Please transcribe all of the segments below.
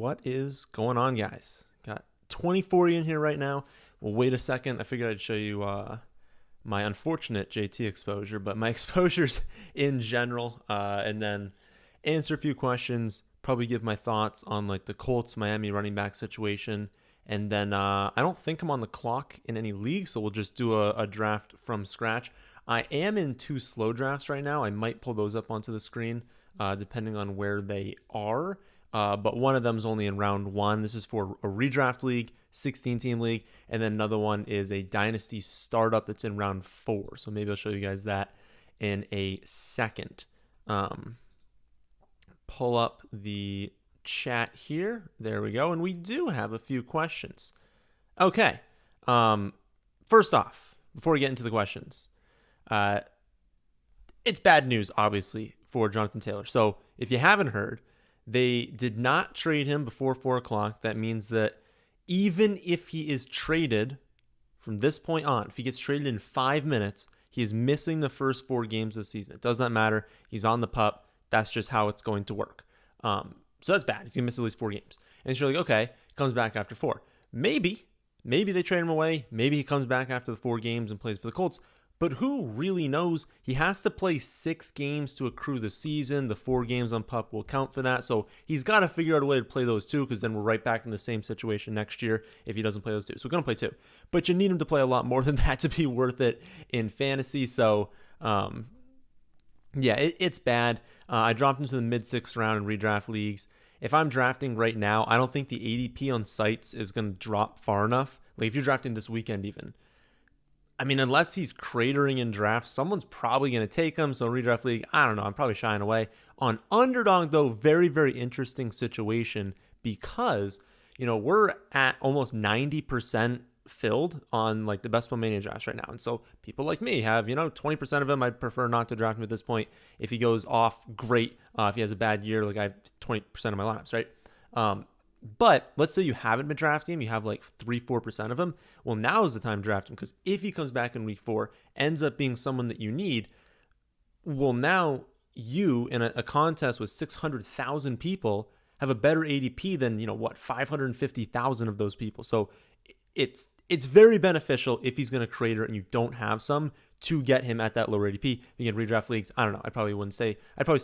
What is going on, guys? Got 24 in here right now. Well, wait a second. I figured I'd show you my unfortunate JT exposure, but my exposures in general, and then answer a few questions, probably give my thoughts on like the Colts Miami running back situation. And then I don't think I'm on the clock in any league, so we'll just do a draft from scratch. I am in 2 slow drafts right now. I might pull those up onto the screen depending on where they are. But one of them is only in round 1. This is for a redraft league, 16-team league, and then another one is a dynasty startup that's in round 4. So maybe I'll show you guys that in a second. Pull up the chat here. There we go. And we do have a few questions. Okay. First off, before we get into the questions, it's bad news, obviously, for Jonathan Taylor. So if you haven't heard, they did not trade him before 4 o'clock. That means that even if he is traded from this point on, if he gets traded in 5 minutes, he is missing the first 4 games of the season. It does not matter. He's on the pup. That's just how it's going to work. So that's bad. He's going to miss at least 4 games. And so you're like, okay, he comes back after 4. Maybe they trade him away. Maybe he comes back after the 4 games and plays for the Colts. But who really knows? He has to play 6 games to accrue the season. The 4 games on PUP will count for that. So he's got to figure out a way to play those 2, because then we're right back in the same situation next year if he doesn't play those 2. So we're going to play 2. But you need him to play a lot more than that to be worth it in fantasy. So, it's bad. I dropped him to the mid-6th round in redraft leagues. If I'm drafting right now, I don't think the ADP on sites is going to drop far enough. Like if you're drafting this weekend even, I mean, unless he's cratering in drafts, someone's probably going to take him. So redraft league, I don't know. I'm probably shying away. On Underdog, though, very, very interesting situation because, we're at almost 90% filled on like the best ball mania drafts right now. And so people like me have, 20% of him. I'd prefer not to draft him at this point. If he goes off, great. If he has a bad year, like I have 20% of my lineups, right? But let's say you haven't been drafting him, you have like 3-4% of him. Well, now is the time to draft him, because if he comes back in week 4, ends up being someone that you need, well, now you in a contest with 600,000 people have a better ADP than 550,000 of those people. So it's very beneficial if he's going to crater and you don't have some to get him at that lower ADP. You can redraft leagues. I don't know. I'd probably stay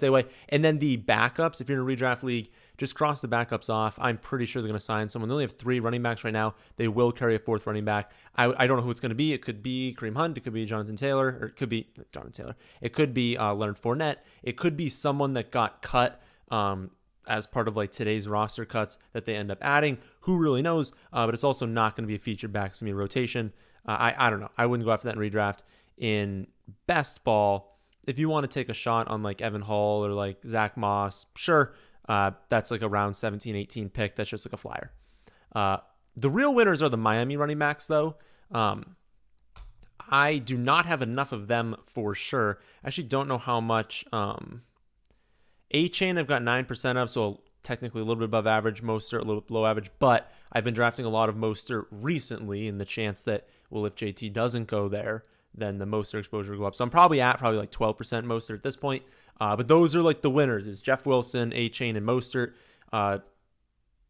away. And then the backups, if you're in a redraft league, just cross the backups off. I'm pretty sure they're going to sign someone. They only have 3 running backs right now. They will carry a 4th running back. I don't know who it's going to be. It could be Kareem Hunt. It could be Jonathan Taylor. Or it could be Jonathan Taylor. It could be Leonard Fournette. It could be someone that got cut as part of like today's roster cuts that they end up adding. Who really knows? But it's also not going to be a featured back. It's going to be a rotation. I don't know. I wouldn't go after that in redraft. In best ball, if you want to take a shot on like Evan Hall or like Zach Moss, sure. That's like a round 17, 18 pick. That's just like a flyer. The real winners are the Miami running backs, though. I do not have enough of them for sure. I actually don't know how much. Achane I've got 9% of, so technically a little bit above average. Mostert a little bit below average, but I've been drafting a lot of Mostert recently in the chance that, well, if JT doesn't go there, then the Mostert exposure will go up. So I'm probably like 12% Mostert at this point. But those are like the winners is Jeff Wilson, Achane, and Mostert.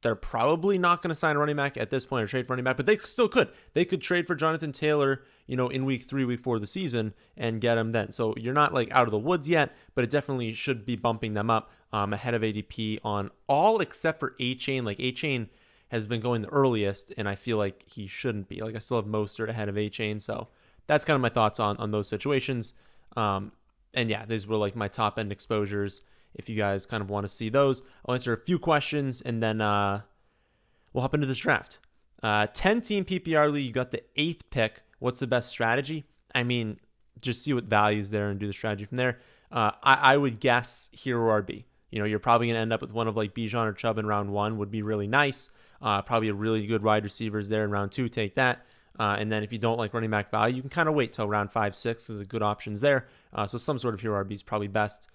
They're probably not going to sign a running back at this point or trade for running back, but they still could. They could trade for Jonathan Taylor, in week 3, week 4 of the season and get him then. So you're not like out of the woods yet, but it definitely should be bumping them up ahead of ADP on all except for Achane. Like Achane has been going the earliest, and I feel like he shouldn't be. Like I still have Mostert ahead of Achane, so that's kind of my thoughts on those situations. And yeah, these were like my top end exposures. If you guys kind of want to see those, I'll answer a few questions and then we'll hop into this draft. 10-team PPR league, you got the 8th pick. What's the best strategy? I mean, just see what value's there and do the strategy from there. I would guess hero RB. You're probably going to end up with one of like Bijan or Chubb in round 1 would be really nice. Probably a really good wide receivers there in round 2. Take that. And then if you don't like running back value, you can kind of wait till round 5, 6 is a good options there. So some sort of hero RB is probably best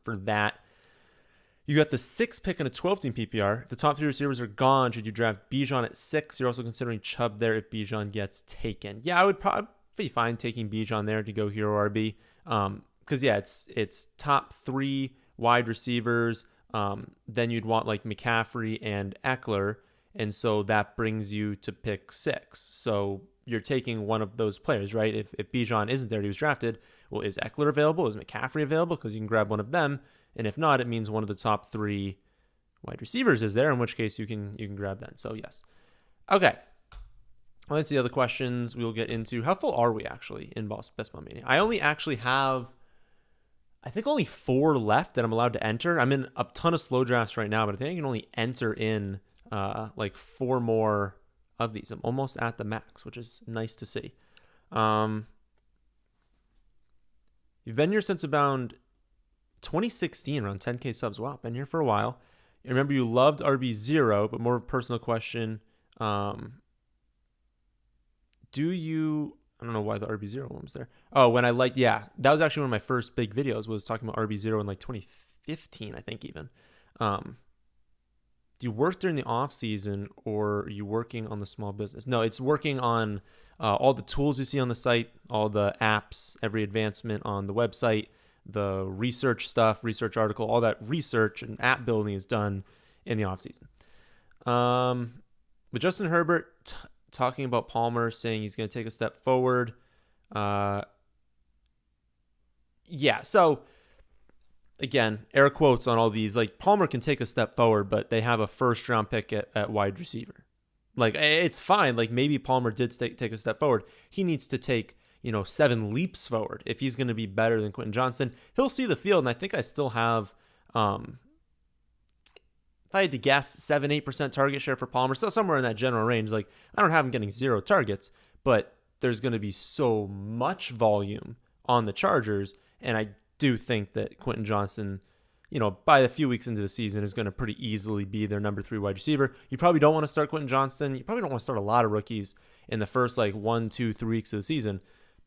for that. You got the 6th pick in a 12-team PPR. If the top 3 receivers are gone, should you draft Bijan at 6? You're also considering Chubb there if Bijan gets taken. Yeah, I would probably be fine taking Bijan there to go hero RB. Because, yeah, it's top 3 wide receivers. then you'd want like McCaffrey and Eckler. And so that brings you to pick 6. So you're taking one of those players, right? If Bijan isn't there, he was drafted. Well, is Eckler available? Is McCaffrey available? Because you can grab one of them. And if not, it means one of the top 3 wide receivers is there, in which case you can grab them. So yes. Okay. Well, that's the other questions we'll get into. How full are we actually in Best Ball Mania? I only actually have, I think, only 4 left that I'm allowed to enter. I'm in a ton of slow drafts right now, but I think I can only enter in like 4 more of these. I'm almost at the max, which is nice to see. You've been here since about 2016, around 10K subs. Wow, been here for a while. I remember you loved RB0, but more of a personal question. Do you, I don't know why the RB0 one was there. Oh, when I liked, yeah, that was actually one of my first big videos, was talking about RB0 in like 2015, I think even. Do you work during the off season, or are you working on the small business? No, it's working on all the tools you see on the site, all the apps, every advancement on the website, the research stuff, research article, all that research and app building is done in the off season. With Justin Herbert talking about Palmer, saying he's going to take a step forward. Yeah, so again, air quotes on all these. Like, Palmer can take a step forward, but they have a first-round pick at wide receiver. Like, it's fine. Like, maybe Palmer did take a step forward. He needs to take, 7 leaps forward if he's going to be better than Quentin Johnston. He'll see the field, and I think I still have, if I had to guess, 7-8% target share for Palmer, so somewhere in that general range. Like, I don't have him getting 0 targets, but there's going to be so much volume on the Chargers, and I do think that Quentin Johnston, by a few weeks into the season, is going to pretty easily be their number 3 wide receiver. You probably don't want to start Quentin Johnston. You probably don't want to start a lot of rookies in the first 1, 2, 3 weeks of the season.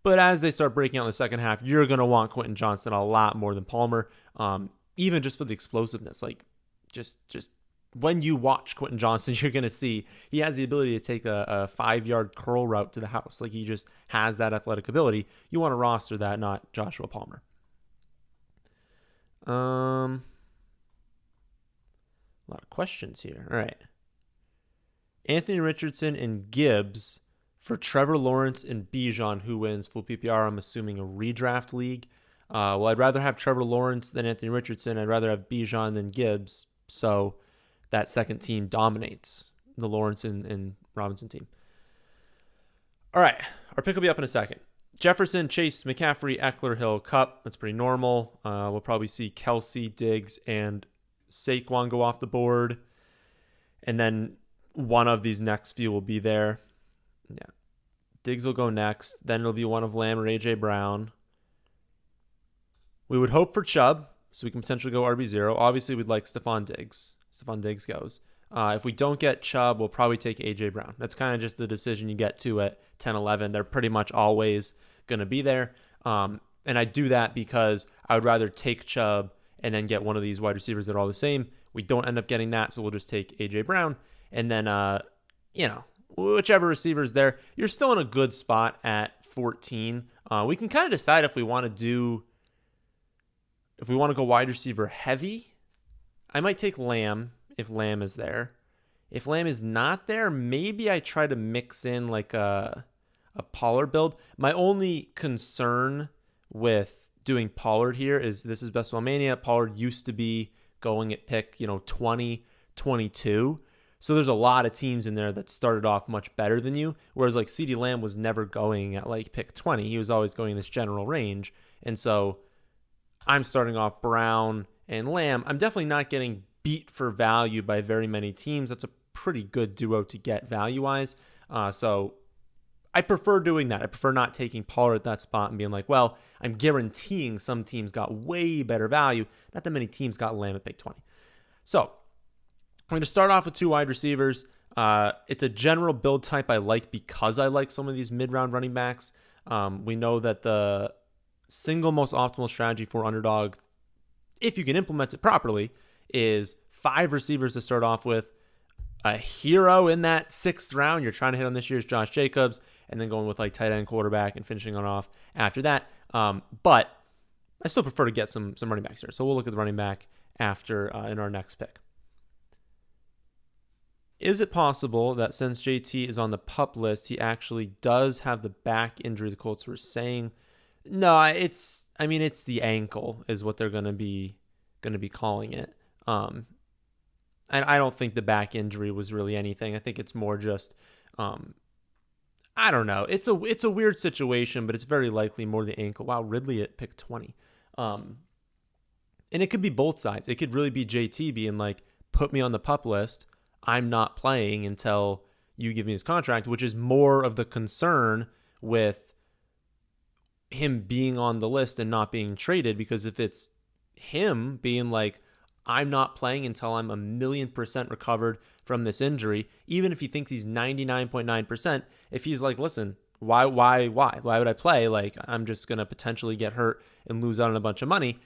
But as they start breaking out in the second half, you're going to want Quentin Johnston a lot more than Palmer, even just for the explosiveness. Like, just when you watch Quentin Johnston, you're going to see he has the ability to take a 5-yard curl route to the house. Like, he just has that athletic ability. You want to roster that, not Joshua Palmer. A lot of questions here. All right. Anthony Richardson and Gibbs for Trevor Lawrence and Bijan. Who wins? Full PPR, I'm assuming a redraft league. Well, I'd rather have Trevor Lawrence than Anthony Richardson. I'd rather have Bijan than Gibbs. So that second team dominates the Lawrence and Robinson team. All right. Our pick will be up in a second. Jefferson, Chase, McCaffrey, Eckler, Hill, Kupp. That's pretty normal. We'll probably see Kelce, Diggs, and Saquon go off the board. And then one of these next few will be there. Yeah. Diggs will go next. Then it'll be one of Lamb or A.J. Brown. We would hope for Chubb, so we can potentially go RB0. Obviously, we'd like Stephon Diggs. Stephon Diggs goes. If we don't get Chubb, we'll probably take A.J. Brown. That's kind of just the decision you get to at 10-11. They're pretty much always going to be there. And I do that because I would rather take Chubb and then get one of these wide receivers that are all the same. We don't end up getting that, so we'll just take A.J. Brown. And then, whichever receiver is there, you're still in a good spot at 14. We can kind of decide if we want to go wide receiver heavy. I might take Lamb if Lamb is there. If Lamb is not there, maybe I try to mix in like a Pollard build. My only concern with doing Pollard here is this is Best Ball Mania. Pollard used to be going at pick, 20, 22. So there's a lot of teams in there that started off much better than you. Whereas like CeeDee Lamb was never going at like pick 20. He was always going in this general range. And so I'm starting off Brown and Lamb. I'm definitely not getting beat for value by very many teams. That's a pretty good duo to get value-wise. So I prefer doing that. I prefer not taking Pollard at that spot and being like, well, I'm guaranteeing some teams got way better value. Not that many teams got Lamb at pick 20. So I'm going to start off with 2 wide receivers. It's a general build type I like because I like some of these mid-round running backs. We know that the single most optimal strategy for Underdog, if you can implement it properly, is 5 receivers to start off with. A hero in that 6th round you're trying to hit on this year's Josh Jacobs, and then going with like tight end, quarterback, and finishing on off after that. But I still prefer to get some running backs here. So we'll look at the running back after in our next pick. Is it possible that since JT is on the PUP list, he actually does have the back injury the Colts were saying? No, it's the ankle is what they're going to be calling it. And I don't think the back injury was really anything. I think it's more just I don't know. It's a weird situation, but it's very likely more the ankle. Wow, Ridley at pick 20. And it could be both sides. It could really be JT being like, put me on the PUP list. I'm not playing until you give me his contract, which is more of the concern with him being on the list and not being traded. Because if it's him being like, I'm not playing until I'm 1,000,000% recovered from this injury, even if he thinks he's 99.9%, if he's like, listen, why would I play? Like, I'm just going to potentially get hurt and lose out on a bunch of money.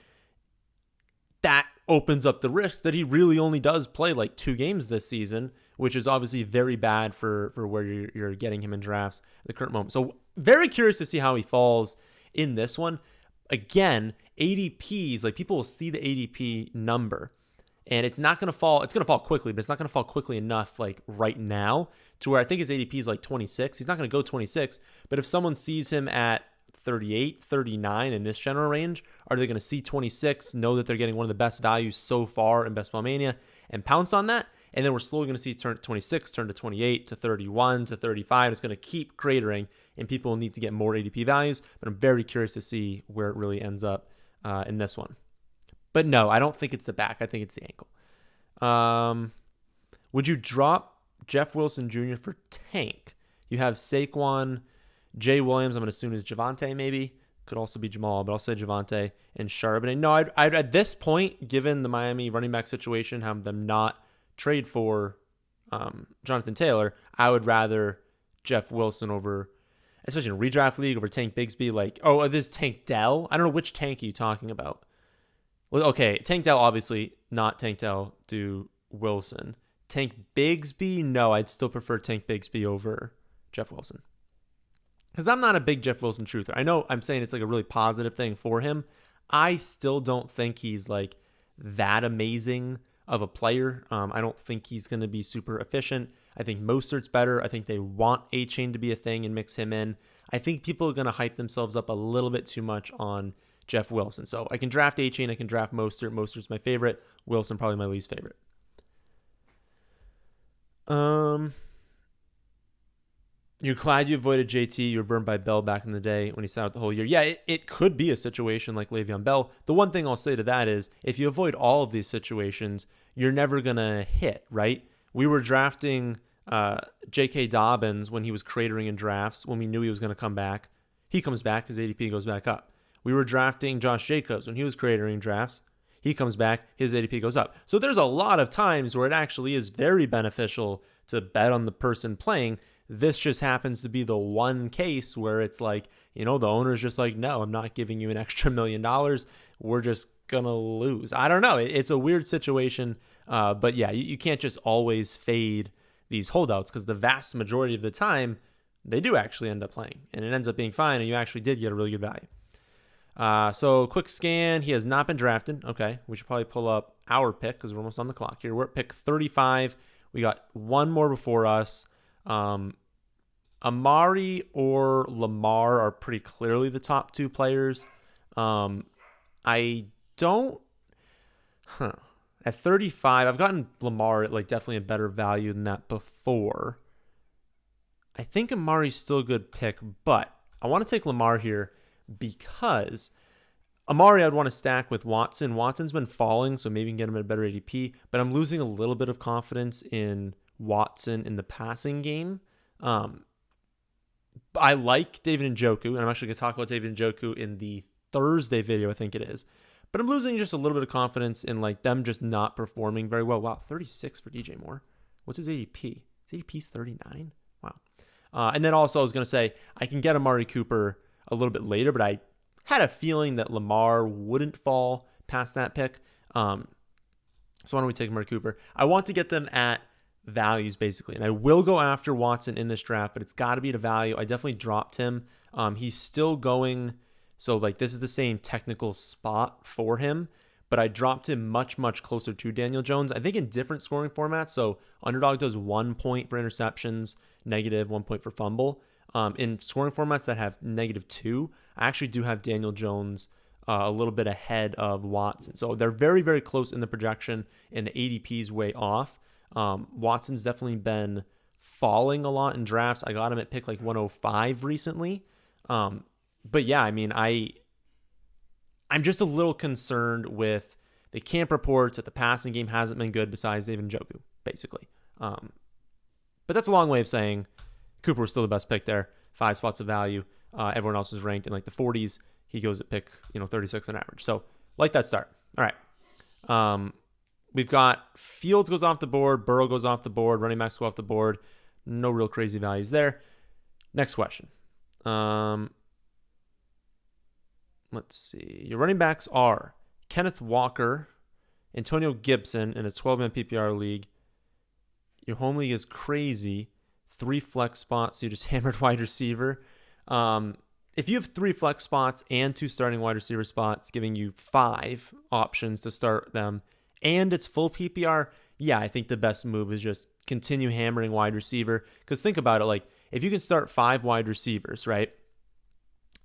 That opens up the risk that he really only does play like 2 games this season, which is obviously very bad for where you're getting him in drafts at the current moment. So very curious to see how he falls in this one. Again, ADPs, like people will see the ADP number and it's not going to fall. It's going to fall quickly, but it's not going to fall quickly enough like right now to where I think his ADP is like 26. He's not going to go 26, but if someone sees him at 38, 39 in this general range, are they going to see 26, know that they're getting one of the best values so far in Best Ball Mania and pounce on that? And then we're slowly going to see turn to 26, turn to 28, to 31, to 35. It's going to keep cratering and people will need to get more ADP values, but I'm very curious to see where it really ends up in this one. But no, I don't think it's the back. I think it's the ankle. Would you drop Jeff Wilson Jr. for Tank? You have Saquon, Jay Williams, I'm going to assume is Javonte maybe. Could also be Jamal, but I'll say Javonte and Charbonnet. No, I'd at this point, given the Miami running back situation, have them not trade for Jonathan Taylor, I would rather Jeff Wilson over, especially in a redraft league, over Tank Bigsby. Like, oh, this is Tank Dell? I don't know which Tank are you talking about. Well, okay, Tank Dell, obviously, not Tank Dell to Wilson. Tank Bigsby? No, I'd still prefer Tank Bigsby over Jeff Wilson. Because I'm not a big Jeff Wilson truther. I know I'm saying it's like a really positive thing for him. I still don't think he's like that amazing of a player. I don't think he's going to be super efficient. I think Mostert's better. I think they want Achane to be a thing and mix him in. I think people are going to hype themselves up a little bit too much on Jeff Wilson. So I can draft Achane. I can draft Mostert. Mostert's my favorite. Wilson probably my least favorite. You're glad you avoided JT. You were burned by Bell back in the day when he sat out the whole year. Yeah, it could be a situation like Le'Veon Bell. The one thing I'll say to that is if you avoid all of these situations, you're never going to hit, right? We were drafting J.K. Dobbins when he was cratering in drafts when we knew he was going to come back. He comes back. His ADP goes back up. We were drafting Josh Jacobs when he was cratering drafts. He comes back. His ADP goes up. So there's a lot of times where it actually is very beneficial to bet on the person playing. This just happens to be the one case where it's like, the owner's just like, no, I'm not giving you an extra $1 million. We're just going to lose. I don't know. It's a weird situation. But yeah, you can't just always fade these holdouts because the vast majority of the time they do actually end up playing and it ends up being fine. And you actually did get a really good value. So quick scan. He has not been drafted. Okay. We should probably pull up our pick because we're almost on the clock here. We're at pick 35. We got one more before us. Amari or Lamar are pretty clearly the top 2 players. I don't, at 35, I've gotten Lamar at like definitely a better value than that before. I think Amari's still a good pick, but I want to take Lamar here because Amari I'd want to stack with Watson. Watson's been falling, so maybe you can get him at a better ADP, but I'm losing a little bit of confidence in Watson in the passing game. I like David Njoku, and I'm actually going to talk about David Njoku in the Thursday video, I think it is. But I'm losing just a little bit of confidence in like them just not performing very well. Wow, 36 for DJ Moore. What's his ADP? His ADP's 39? Wow. And then also I was going to say, I can get Amari Cooper a little bit later, but I had a feeling that Lamar wouldn't fall past that pick. So why don't we take Amari Cooper? I want to get them at values basically, and I will go after Watson in this draft, but it's got to be at a value. I definitely dropped him. He's still going, so like this is the same technical spot for him, but I dropped him much, much closer to Daniel Jones. I think in different scoring formats. So Underdog does 1 point for interceptions, negative 1 point for fumble. In scoring formats that have -2, I actually do have Daniel Jones a little bit ahead of Watson. So they're very, very close in the projection, and the ADP's way off. Watson's definitely been falling a lot in drafts. I got him at pick like 105 recently. But yeah, I mean, I'm just a little concerned with the camp reports that the passing game hasn't been good besides David Njoku, basically. But that's a long way of saying Cooper was still the best pick there. 5 spots of value. Everyone else is ranked in like the 40s. He goes at pick, 36 on average. So like that start. All right. We've got Fields goes off the board. Burrow goes off the board. Running backs go off the board. No real crazy values there. Next question. Let's see. Your running backs are Kenneth Walker, Antonio Gibson in a 12-man PPR league. Your home league is crazy. 3 flex spots. So you just hammered wide receiver. If you have 3 flex spots and 2 starting wide receiver spots, giving you 5 options to start them, and it's full PPR, yeah, I think the best move is just continue hammering wide receiver. Because think about it, like if you can start 5 wide receivers, right?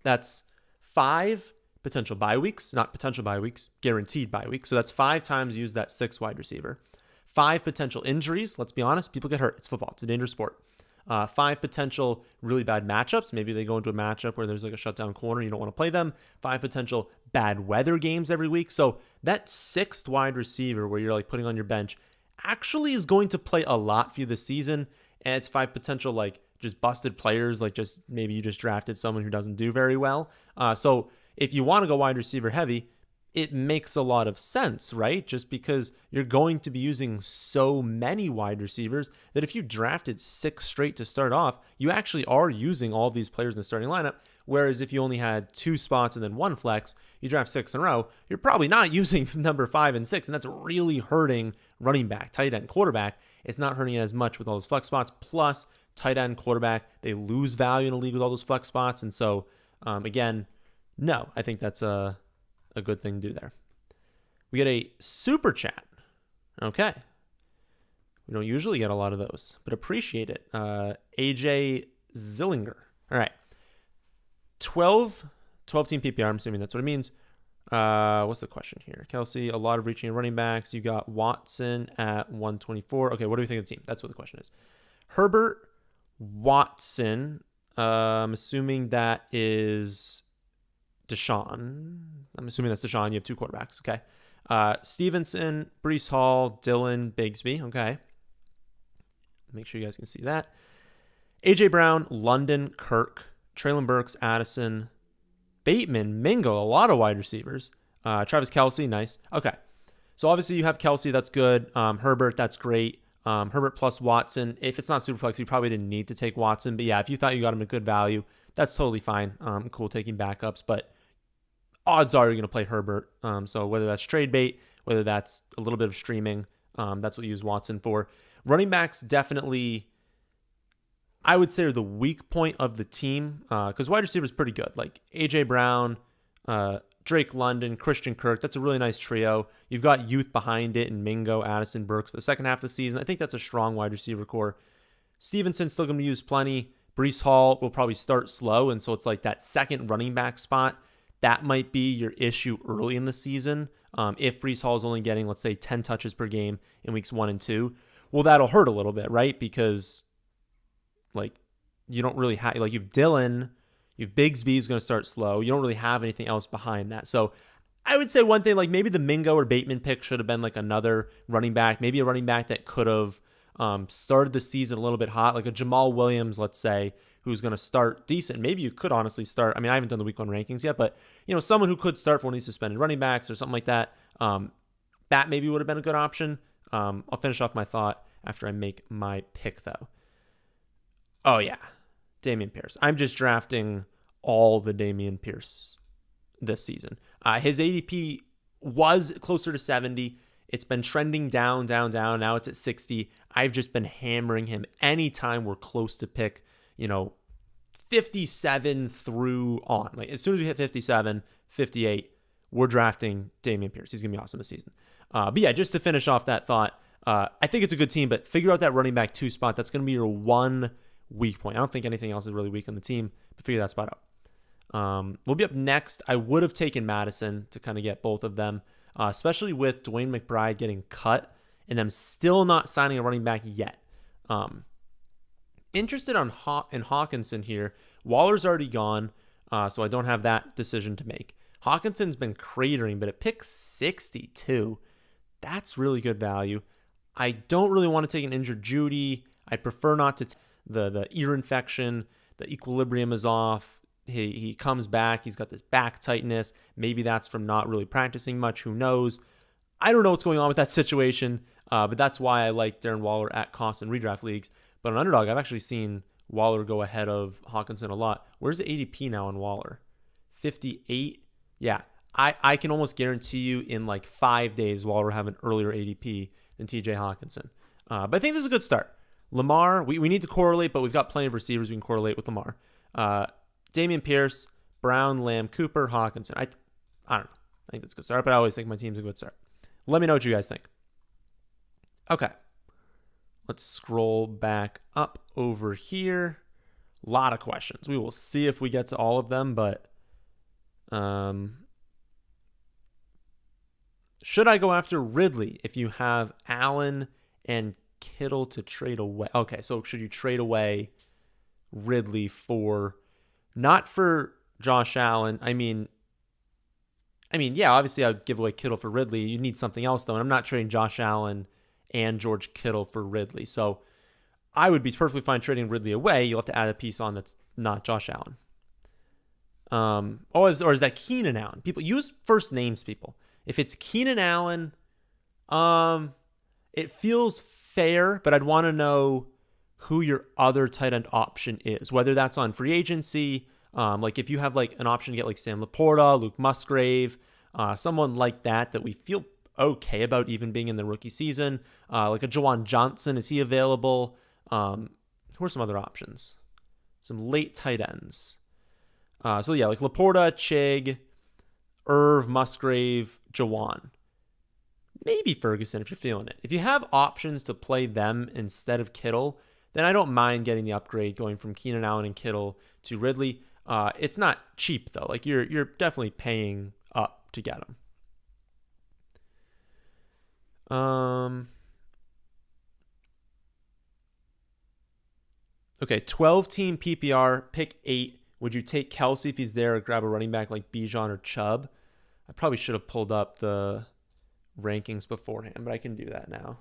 That's 5 potential bye weeks, not potential bye weeks, guaranteed bye weeks. So that's 5 times use that 6 wide receiver. 5 potential injuries. Let's be honest, people get hurt. It's football. It's a dangerous sport. 5 potential really bad matchups. Maybe they go into a matchup where there's like a shutdown corner. You don't want to play them. 5 potential bad weather games every week. So that 6th wide receiver where you're like putting on your bench actually is going to play a lot for you this season. And it's 5 potential like just busted players. Like just maybe you just drafted someone who doesn't do very well. So if you want to go wide receiver heavy, it makes a lot of sense, right? Just because you're going to be using so many wide receivers that if you drafted 6 straight to start off, you actually are using all of these players in the starting lineup. Whereas if you only had 2 spots and then 1 flex, you draft 6 in a row, you're probably not using number 5 and 6. And that's really hurting running back, tight end, quarterback. It's not hurting it as much with all those flex spots. Plus, tight end, quarterback, they lose value in a league with all those flex spots. And so, again, no, I think that's a good thing to do there. We get a super chat. Okay. We don't usually get a lot of those, but appreciate it. AJ Zillinger. All right. 12 team PPR. I'm assuming that's what it means. What's the question here? Kelce, a lot of reaching running backs. You got Watson at 124. Okay. What do we think of the team? That's what the question is. Herbert, Watson. I'm assuming that is Deshaun. I'm assuming that's Deshaun. You have 2 quarterbacks. Okay. Stevenson, Breece Hall, Dylan, Bigsby. Okay. Make sure you guys can see that. AJ Brown, London, Kirk, Treylon Burks, Addison, Bateman, Mingo, a lot of wide receivers. Travis Kelce, nice. Okay. So obviously you have Kelce. That's good. Herbert, that's great. Herbert plus Watson. If it's not Superflex, you probably didn't need to take Watson. But yeah, if you thought you got him at good value, that's totally fine. Cool taking backups. But odds are you're going to play Herbert. So whether that's trade bait, whether that's a little bit of streaming, that's what you use Watson for. Running backs definitely, I would say, are the weak point of the team because wide receiver is pretty good. Like A.J. Brown, Drake London, Christian Kirk. That's a really nice trio. You've got youth behind it in Mingo, Addison, Burks for the second half of the season. I think that's a strong wide receiver core. Stevenson's still going to be used plenty. Breece Hall will probably start slow, and so it's like that second running back spot. That might be your issue early in the season. If Breece Hall is only getting, let's say, 10 touches per game in weeks 1 and 2, well, that'll hurt a little bit, right? Because, like, you don't really have, like, you've Dylan, you've Bigsby who's going to start slow. You don't really have anything else behind that. So I would say one thing, like, maybe the Mingo or Bateman pick should have been, like, another running back, maybe a running back that could have started the season a little bit hot, like a Jamal Williams, let's say, who's going to start decent. Maybe you could honestly start. I mean, I haven't done the week 1 rankings yet, but, someone who could start for one of these suspended running backs or something like that, that maybe would have been a good option. I'll finish off my thought after I make my pick, though. Oh, yeah. Dameon Pierce. I'm just drafting all the Dameon Pierce this season. His ADP was closer to 70. It's been trending down. Now it's at 60. I've just been hammering him anytime we're close to pick, 57 through on. Like as soon as we hit 57, 58, we're drafting Dameon Pierce. He's going to be awesome this season. But yeah, just to finish off that thought, I think it's a good team, but figure out that running back 2 spot. That's going to be your one weak point. I don't think anything else is really weak on the team, but figure that spot out. We'll be up next. I would have taken Madison to kind of get both of them, especially with Dwayne McBride getting cut and them still not signing a running back yet. Interested in Hockenson here. Waller's already gone, so I don't have that decision to make. Hawkinson's been cratering, but at pick 62, that's really good value. I don't really want to take an injured Judy. I prefer not to. The ear infection, the equilibrium is off. He comes back. He's got this back tightness. Maybe that's from not really practicing much. Who knows? I don't know what's going on with that situation, but that's why I like Darren Waller at cost in redraft leagues. But on Underdog, I've actually seen Waller go ahead of Hockenson a lot. Where's the ADP now on Waller? 58? Yeah, I can almost guarantee you in like 5 days, Waller will have an earlier ADP than TJ Hockenson. But I think this is a good start. Lamar, we need to correlate, but we've got plenty of receivers we can correlate with Lamar. Dameon Pierce, Brown, Lamb, Cooper, Hockenson. I don't know. I think that's a good start, but I always think my team's a good start. Let me know what you guys think. Okay. Let's scroll back up over here. A lot of questions. We will see if we get to all of them, but should I go after Ridley if you have Allen and Kittle to trade away? Okay, so should you trade away Ridley not for Josh Allen? I mean, yeah, obviously I'd give away Kittle for Ridley. You need something else, though, and I'm not trading Josh Allen and George Kittle for Ridley. So I would be perfectly fine trading Ridley away. You'll have to add a piece on that's not Josh Allen. Or is that Keenan Allen? People use first names, people. If it's Keenan Allen, it feels fair, but I'd want to know who your other tight end option is, whether that's on free agency. Like if you have like an option to get like Sam Laporta, Luke Musgrave, someone like that we feel okay about even being in the rookie season, like a Jawan Johnson, is he available? Who are some other options? Some late tight ends. So yeah, like Laporta, Chig, Irv, Musgrave, Jawan. Maybe Ferguson if you're feeling it. If you have options to play them instead of Kittle, then I don't mind getting the upgrade going from Keenan Allen and Kittle to Ridley. It's not cheap though. Like you're definitely paying up to get them. Okay, 12-team PPR, pick 8. Would you take Kelce if he's there or grab a running back like Bijan or Chubb? I probably should have pulled up the rankings beforehand, but I can do that now.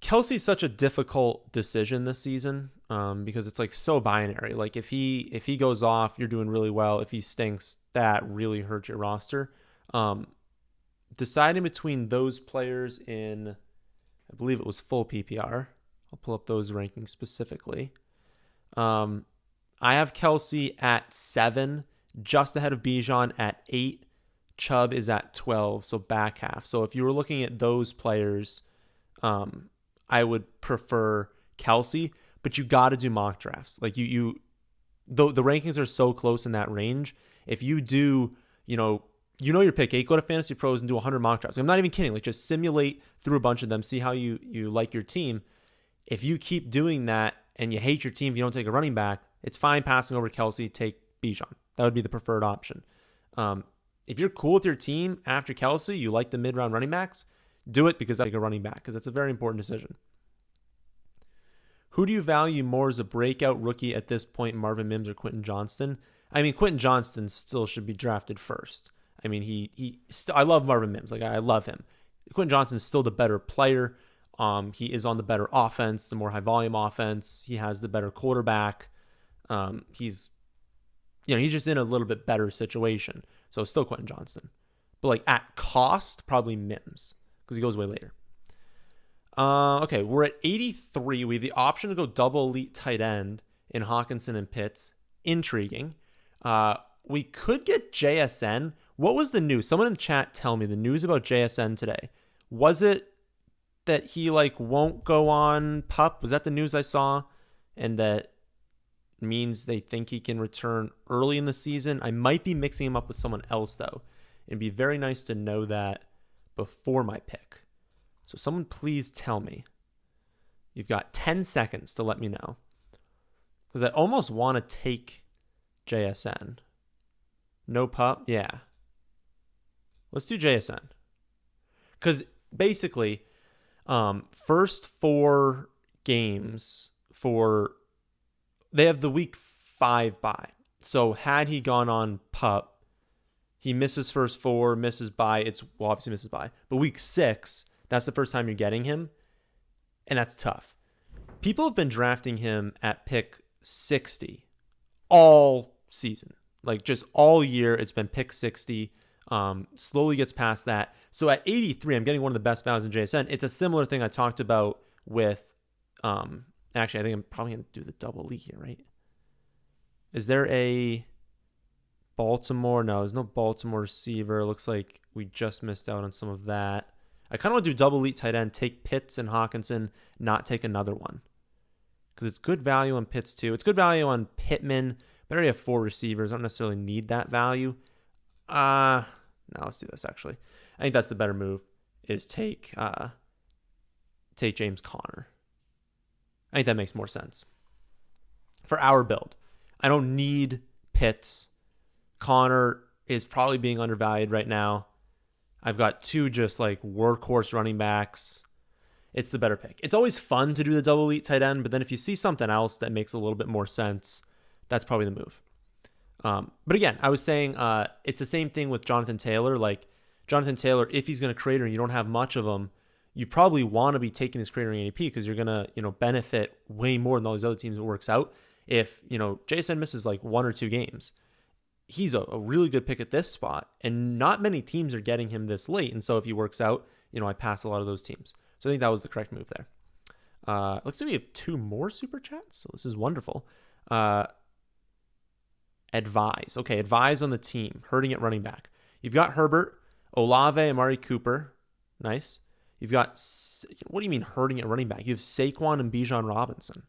Kelce's such a difficult decision this season because it's like so binary. Like if he goes off, you're doing really well. If he stinks, that really hurts your roster. Deciding between those players in, I believe it was full PPR. I'll pull up those rankings specifically. I have Kelce at 7, just ahead of Bijan at 8. Chubb is at 12, so back half. So if you were looking at those players, I would prefer Kelce, but you got to do mock drafts. Like the rankings are so close in that range. If you do, you know your pick 8, go to Fantasy Pros and do 100 mock drafts. I'm not even kidding. Like just simulate through a bunch of them, see how you like your team. If you keep doing that and you hate your team if you don't take a running back, it's fine passing over Kelce, take Bijan. That would be the preferred option. If you're cool with your team after Kelce, you like the mid-round running backs, do it because that's like a running back, because that's a very important decision. Who do you value more as a breakout rookie at this point, Marvin Mims or Quentin Johnston? I mean, Quentin Johnston still should be drafted first. I mean, I love Marvin Mims. Like, I love him. Quentin Johnston is still the better player. He is on the better offense, the more high-volume offense. He has the better quarterback. He's just in a little bit better situation. So still Quentin Johnston. But, like, at cost, probably Mims, because he goes way later. Okay, we're at 83. We have the option to go double elite tight end in Hockenson and Pitts. Intriguing. We could get JSN. What was the news? Someone in the chat tell me the news about JSN today. Was it that he won't go on PUP? Was that the news I saw? And that means they think he can return early in the season. I might be mixing him up with someone else, though. It'd be very nice to know that before my pick. So someone please tell me. You've got 10 seconds to let me know. Because I almost want to take JSN. No pup? Yeah. Let's do JSN. Because basically, first 4 games they have the week 5 bye. So had he gone on pup, he misses first 4, misses bye. Obviously misses bye. But week 6, that's the first time you're getting him. And that's tough. People have been drafting him at pick 60 all season. Like just all year, it's been pick 60. Slowly gets past that. So at 83, I'm getting one of the best values in JSN. It's a similar thing I talked about with, actually, I think I'm probably going to do the double league here, right? Is there a Baltimore? No, there's no Baltimore receiver. It looks like we just missed out on some of that. I kind of want to do double elite tight end, take Pitts and Hockenson, not take another one. Because it's good value on Pitts too. It's good value on Pittman, but I already have 4 receivers. I don't necessarily need that value. No, let's do this actually. I think that's the better move, is take James Conner. I think that makes more sense. For our build, I don't need Pitts. Conner is probably being undervalued right now. I've got 2 just like workhorse running backs. It's the better pick. It's always fun to do the double elite tight end, but then if you see something else that makes a little bit more sense, that's probably the move. But again, I was saying it's the same thing with Jonathan Taylor. Like Jonathan Taylor, if he's going to crater and you don't have much of him, you probably want to be taking this cratering ADP because you're going to, benefit way more than all these other teams it works out. If, Jason misses like 1 or 2 games, he's a really good pick at this spot, and not many teams are getting him this late. And so if he works out, I pass a lot of those teams. So I think that was the correct move there. Looks like we have 2 more super chats. So this is wonderful. Advise. Okay, advise on the team. Hurting at running back. You've got Herbert, Olave, Amari Cooper. Nice. You've got, what do you mean hurting at running back? You have Saquon and Bijan Robinson.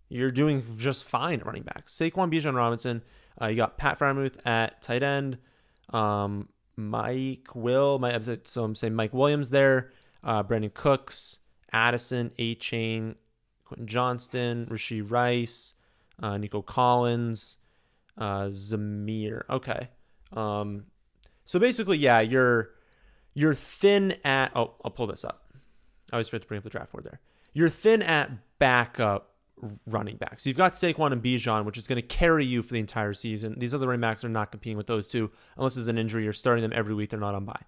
You're doing just fine at running back. Saquon, Bijan Robinson. You got Pat Freiermuth at tight end. So I'm saying Mike Williams there. Brandon Cooks, Addison, Achane, Quentin Johnston, Rashee Rice, Nico Collins, Zamir. Okay. So basically, yeah, you're thin at... Oh, I'll pull this up. I always forget to bring up the draft board there. You're thin at backup running backs. So you've got Saquon and Bijan, which is going to carry you for the entire season. These other running backs are not competing with those 2 unless there's an injury. You're starting them every week. They're not on bye.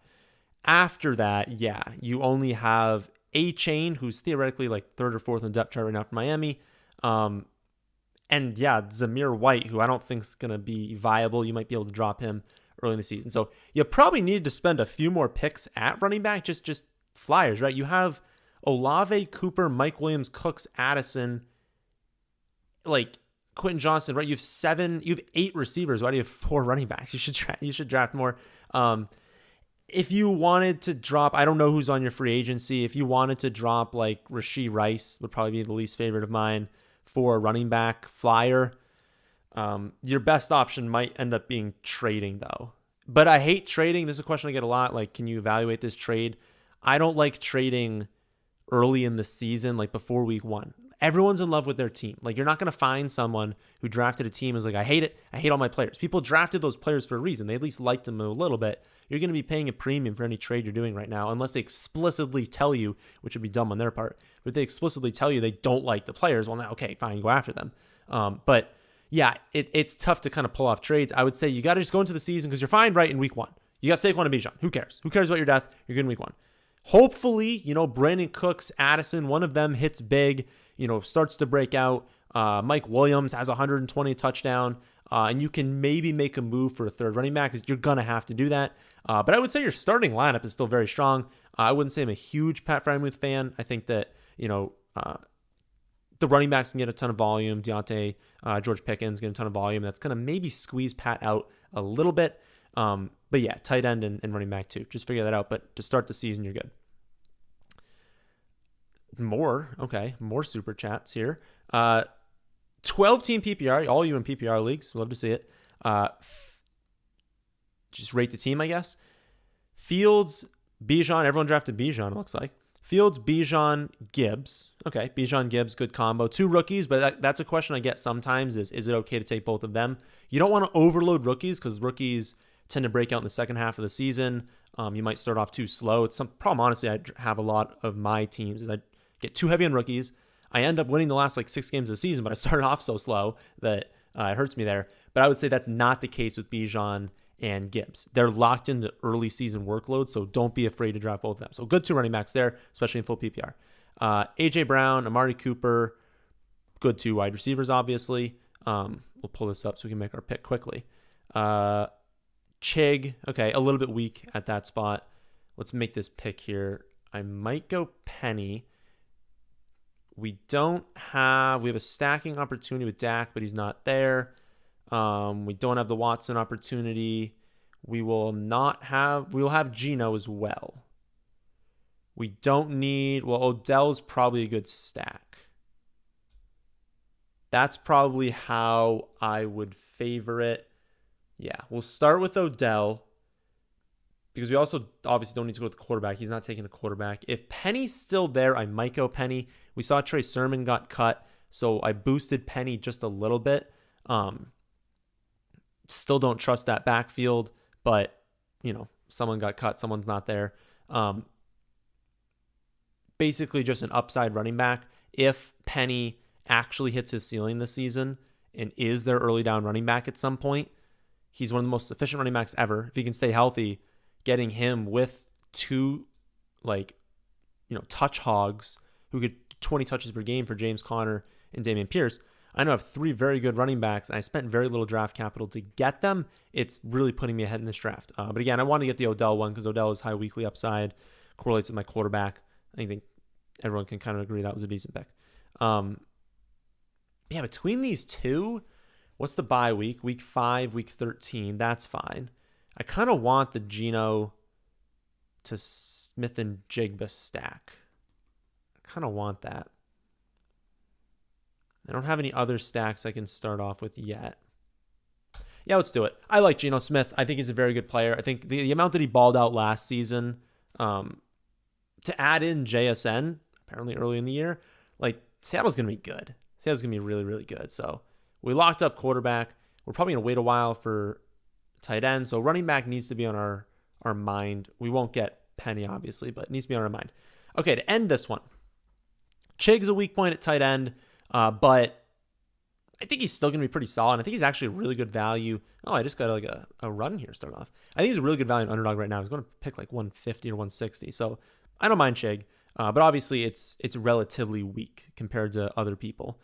After that, you only have Achane, who's theoretically like 3rd or 4th in depth chart right now for Miami. And yeah, Zamir White, who I don't think is going to be viable. You might be able to drop him early in the season. So you probably need to spend a few more picks at running back, just flyers, right? You have Olave, Cooper, Mike Williams, Cooks, Addison, like Quentin Johnston, right? You have 8 receivers. Why do you have 4 running backs? You should draft more. If you wanted to drop, I don't know who's on your free agency. If you wanted to drop like Rashee Rice, would probably be the least favorite of mine for a running back flyer. Your best option might end up being trading though. But I hate trading. This is a question I get a lot. Like, can you evaluate this trade? I don't like trading early in the season, like before week 1. Everyone's in love with their team. Like, you're not going to find someone who drafted a team and is like, I hate it. I hate all my players. People drafted those players for a reason. They at least liked them a little bit. You're going to be paying a premium for any trade you're doing right now, unless they explicitly tell you, which would be dumb on their part, but if they explicitly tell you they don't like the players, well, now, okay, fine, go after them. But yeah, it's tough to kind of pull off trades. I would say you got to just go into the season because you're fine right in week 1. You got Saquon and Bijan. Who cares? Who cares about your death? You're good in week 1. Hopefully, Brandon Cooks, Addison, one of them hits big, starts to break out. Mike Williams has 120 touchdown, and you can maybe make a move for a 3rd running back because you're going to have to do that. But I would say your starting lineup is still very strong. I wouldn't say I'm a huge Pat Freiermuth fan. I think that, the running backs can get a ton of volume. Deontay, George Pickens get a ton of volume. That's going to maybe squeeze Pat out a little bit. But yeah, tight end and running back too. Just figure that out. But to start the season, you're good. More super chats here. 12-team PPR, all you in PPR leagues. Love to see it. Just rate the team, I guess. Fields, Bijan. Everyone drafted Bijan, it looks like. Fields, Bijan, Gibbs. Okay, Bijan, Gibbs, good combo. 2 rookies, but that's a question I get sometimes is it okay to take both of them? You don't want to overload rookies because rookies tend to break out in the second half of the season. You might start off too slow. It's some problem, honestly, I have a lot of my teams is I get too heavy on rookies. I end up winning the last 6 games of the season, but I started off so slow that it hurts me there. But I would say that's not the case with Bijan and Gibbs. They're locked into early season workload, so don't be afraid to draft both of them. So good 2 running backs there, especially in full PPR. A.J. Brown, Amari Cooper, good 2 wide receivers, obviously. We'll pull this up so we can make our pick quickly. Chig, okay, a little bit weak at that spot. Let's make this pick here. I might go Penny. We have a stacking opportunity with Dak, but he's not there. We don't have the Watson opportunity. We will have Geno as well. We don't need, Odell's probably a good stack. That's probably how I would favor it. Yeah, we'll start with Odell because we also obviously don't need to go with the quarterback. He's not taking a quarterback. If Penny's still there, I might go Penny. We saw Trey Sermon got cut, so I boosted Penny just a little bit. Still don't trust that backfield, but, someone got cut, someone's not there. Basically just an upside running back. If Penny actually hits his ceiling this season and is their early down running back at some point, he's one of the most efficient running backs ever. If he can stay healthy, getting him with 2, touch hogs who get 20 touches per game for James Conner and Damien Pierce. I know I have 3 very good running backs, and I spent very little draft capital to get them. It's really putting me ahead in this draft. But again, I want to get the Odell one because Odell is high weekly upside, correlates with my quarterback. I think everyone can kind of agree that was a decent pick. Between these 2, what's the bye week? Week 5, week 13. That's fine. I kind of want the Geno to Smith-Njigba stack. I kind of want that. I don't have any other stacks I can start off with yet. Yeah, let's do it. I like Geno Smith. I think he's a very good player. I think the amount that he balled out last season, to add in JSN, apparently early in the year, Seattle's going to be good. Seattle's going to be really, really good. So we locked up quarterback. We're probably going to wait a while for tight end. So running back needs to be on our mind. We won't get Penny, obviously, but it needs to be on our mind. Okay, to end this one, Chig's a weak point at tight end, but I think he's still going to be pretty solid. I think he's actually a really good value. Oh, I just got a run here start off. I think he's a really good value in Underdog right now. He's going to pick 150 or 160. So I don't mind Chig, but obviously it's relatively weak compared to other people.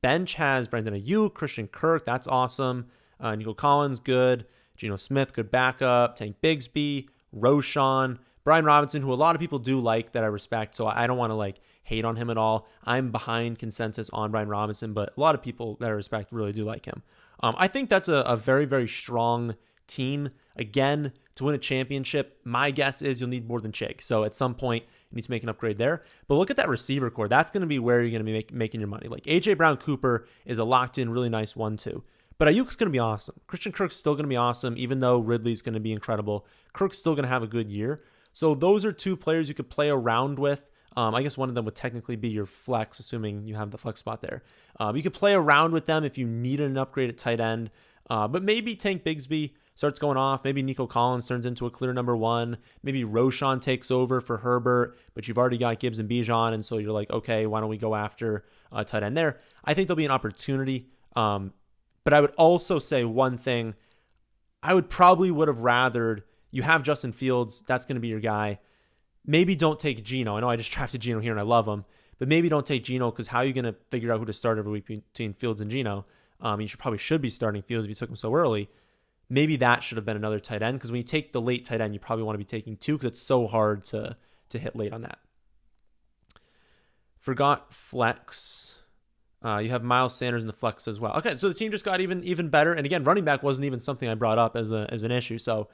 Bench has Brandon Ayuk, Christian Kirk. That's awesome. Nico Collins, good. Geno Smith, good backup. Tank Bigsby, Roshan, Brian Robinson, who a lot of people do like that I respect. So I don't want to hate on him at all. I'm behind consensus on Brian Robinson, but a lot of people that I respect really do like him. I think that's a very, very strong team. Again, to win a championship, my guess is you'll need more than Chig. So at some point, you need to make an upgrade there. But look at that receiver core. That's going to be where you're going to be making your money. A.J. Brown Cooper is a locked-in, really nice 1-2. But Ayuk's going to be awesome. Christian Kirk's still going to be awesome, even though Ridley's going to be incredible. Kirk's still going to have a good year. So those are 2 players you could play around with. I guess one of them would technically be your flex, assuming you have the flex spot there. You could play around with them if you need an upgrade at tight end. But maybe Tank Bigsby starts going off. Maybe Nico Collins turns into a clear number 1. Maybe Roshan takes over for Herbert, but you've already got Gibbs and Bijan, and so you're like, okay, why don't we go after a tight end there? I think there'll be an opportunity. But I would also say one thing. I would have rathered you have Justin Fields. That's going to be your guy. Maybe don't take Geno. I know I just drafted Geno here and I love him, but maybe don't take Geno because how are you going to figure out who to start every week between Fields and Geno? You probably should be starting Fields if you took him so early. Maybe that should have been another tight end because when you take the late tight end, you probably want to be taking 2 because it's so hard to hit late on that. Forgot flex. You have Miles Sanders in the flex as well. Okay, so the team just got even better. And again, running back wasn't even something I brought up as an issue. So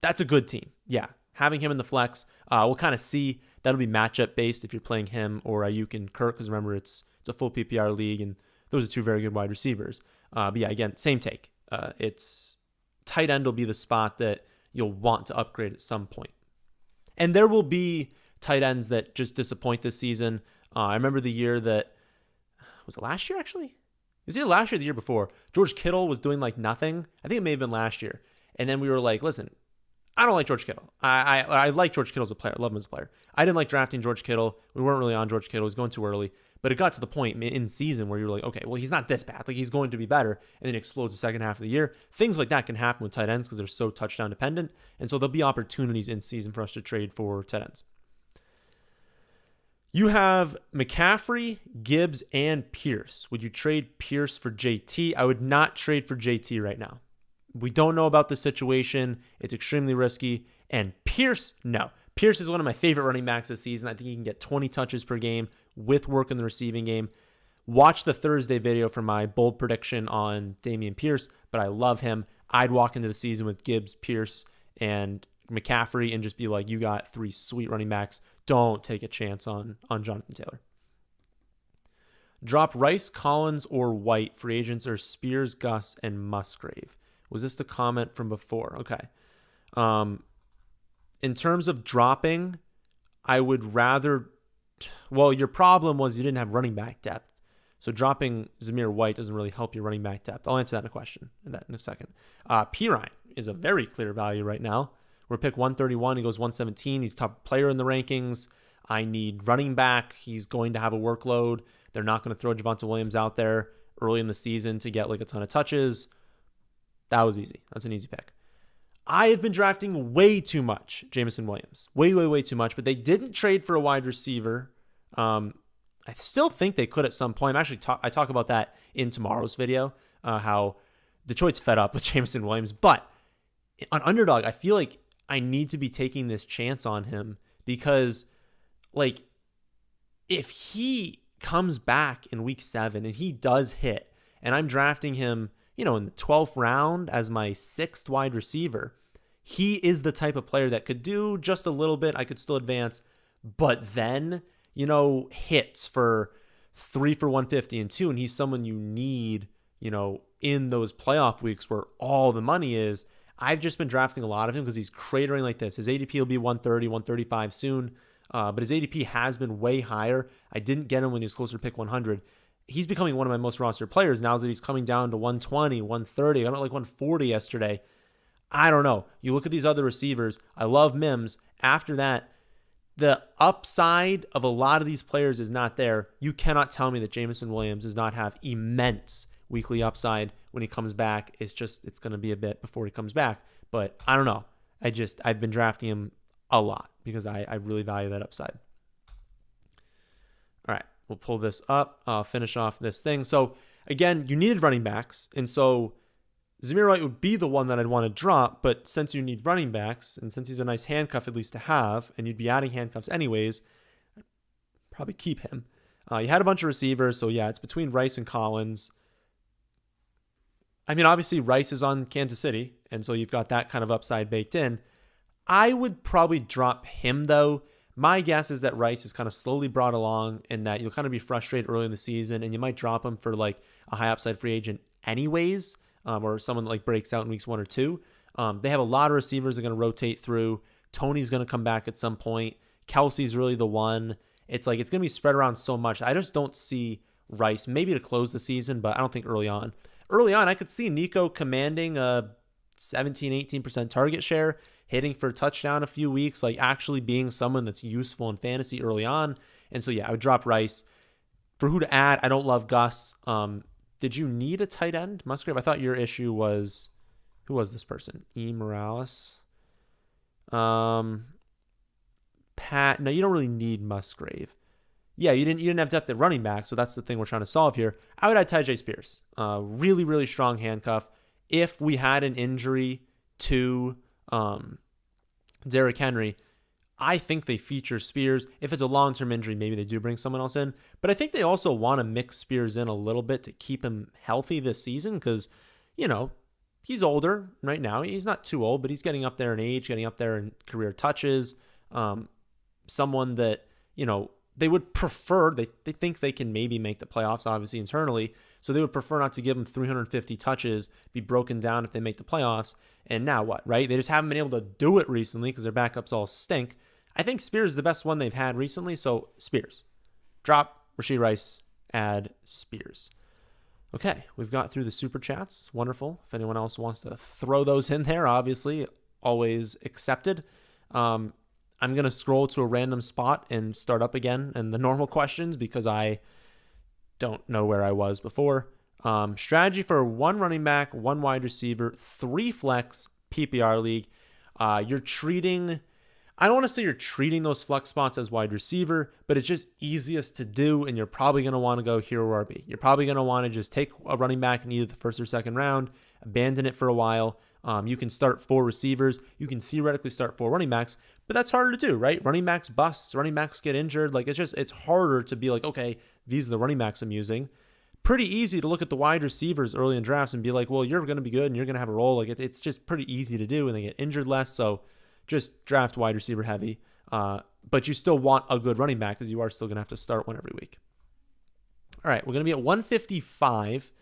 that's a good team. Yeah, having him in the flex. We'll kind of see. That'll be matchup based if you're playing him or Ayuk and Kirk because remember, it's It's a full PPR league, and those are two very good wide receivers. But yeah, again, same take. It's tight end will be the spot that you'll want to upgrade at some point. And there will be tight ends that just disappoint this season. I remember the year that, was it last year actually? It was either last year or the year before. George Kittle was doing like nothing. I think it may have been last year. And then we were like, listen, I don't like George Kittle. I like George Kittle as a player. I love him as a player. I didn't like drafting George Kittle. We weren't really on George Kittle. He was going too early. But it got to the point in season where you were like, okay, well, he's not this bad. Like, he's going to be better. And then he explodes the second half of the year. Things like that can happen with tight ends because they're so touchdown dependent. And so there'll be opportunities in season for us to trade for tight ends. You have McCaffrey, Gibbs, and Pierce. Would you trade Pierce for JT? I would not trade for JT right now. We don't know about the situation. It's extremely risky. And Pierce, no. Pierce is one of my favorite running backs this season. I think he can get 20 touches per game with work in the receiving game. Watch the Thursday video for my bold prediction on Damien Pierce, but I love him. I'd walk into the season with Gibbs, Pierce, and McCaffrey and just be like, you got 3 sweet running backs. Don't take a chance on Jonathan Taylor. Drop Rice, Collins, or White. Free agents are Spears, Gus, and Musgrave. Was this the comment from before? Okay. In terms of dropping, I would rather... Well, your problem was you didn't have running back depth. So dropping Zamir White doesn't really help your running back depth. I'll answer that in a second. Pirine is a very clear value right now. We're pick 131. He goes 117. He's top player in the rankings. I need running back. He's going to have a workload. They're not going to throw Javonte Williams out there early in the season to get like a ton of touches. That was easy. That's an easy pick. I have been drafting way too much Jameson Williams. Way too much. But they didn't trade for a wide receiver. I still think they could at some point. I talk about that in tomorrow's video, how Detroit's fed up with Jameson Williams. But on Underdog, I feel like I need to be taking this chance on him because, like, if he comes back in week 7 and he does hit, and I'm drafting him, in the 12th round as my 6th wide receiver, he is the type of player that could do just a little bit. I could still advance, but then, hits for 3 for 150 and 2, and he's someone you need, in those playoff weeks where all the money is. I've just been drafting a lot of him because he's cratering like this. His ADP will be 130, 135 soon, but his ADP has been way higher. I didn't get him when he was closer to pick 100. He's becoming one of my most rostered players now that he's coming down to 120, 130. I don't like 140 yesterday. I don't know. You look at these other receivers. I love Mims. After that, the upside of a lot of these players is not there. You cannot tell me that Jameson Williams does not have immense weekly upside when he comes back. It's going to be a bit before he comes back. But I don't know. I've been drafting him a lot because I really value that upside. All right. We'll pull this up, finish off this thing. So again, you needed running backs. And so Zamir White would be the one that I'd want to drop. But since you need running backs, and since he's a nice handcuff at least to have, and you'd be adding handcuffs anyways, I'd probably keep him. You had a bunch of receivers. So yeah, it's between Rice and Collins. I mean, obviously Rice is on Kansas City. And so you've got that kind of upside baked in. I would probably drop him though. My guess is that Rice is kind of slowly brought along and that you'll kind of be frustrated early in the season and you might drop him for like a high upside free agent anyways, or someone that like breaks out in weeks 1 or 2. They have a lot of receivers that are going to rotate through. Tony's going to come back at some point. Kelce's really the one. It's like it's going to be spread around so much. I just don't see Rice, maybe to close the season, but I don't think early on. Early on, I could see Nico commanding a 17, 18% target share, hitting for a touchdown a few weeks, like actually being someone that's useful in fantasy early on. And so, yeah, I would drop Rice. For who to add, I don't love Gus. Did you need a tight end? Musgrave, I thought your issue was, who was this person? E. Morales? Pat, no, you don't really need Musgrave. Yeah, you didn't have depth at running back, so that's the thing we're trying to solve here. I would add TJ Spears. Really, really strong handcuff. If we had an injury to Derrick Henry, I think they feature Spears. If it's a long-term injury, maybe they do bring someone else in. But I think they also want to mix Spears in a little bit to keep him healthy this season because, he's older right now. He's not too old, but he's getting up there in age, getting up there in career touches. Someone that, they would prefer, they think they can maybe make the playoffs, obviously, internally. So they would prefer not to give him 350 touches, be broken down if they make the playoffs. And now what, right? They just haven't been able to do it recently because their backups all stink. I think Spears is the best one they've had recently. So Spears. Drop Rashee Rice, add Spears. Okay, we've got through the super chats. Wonderful. If anyone else wants to throw those in there, obviously, always accepted. I'm going to scroll to a random spot and start up again and the normal questions because I don't know where I was before. Strategy for 1 running back, 1 wide receiver, 3 flex, PPR league. You're treating... I don't want to say you're treating those flex spots as wide receiver, but it's just easiest to do, and you're probably going to want to go hero RB. You're probably going to want to just take a running back in either the first or second round, abandon it for a while. You can start 4 receivers. You can theoretically start 4 running backs, but that's harder to do, right? Running backs bust. Running backs get injured. Like it's harder to be like, okay, these are the running backs I'm using. Pretty easy to look at the wide receivers early in drafts and be like, well, you're going to be good and you're going to have a role. Like it's just pretty easy to do, and they get injured less. So just draft wide receiver heavy, but you still want a good running back because you are still going to have to start one every week. All right, we're going to be at 155.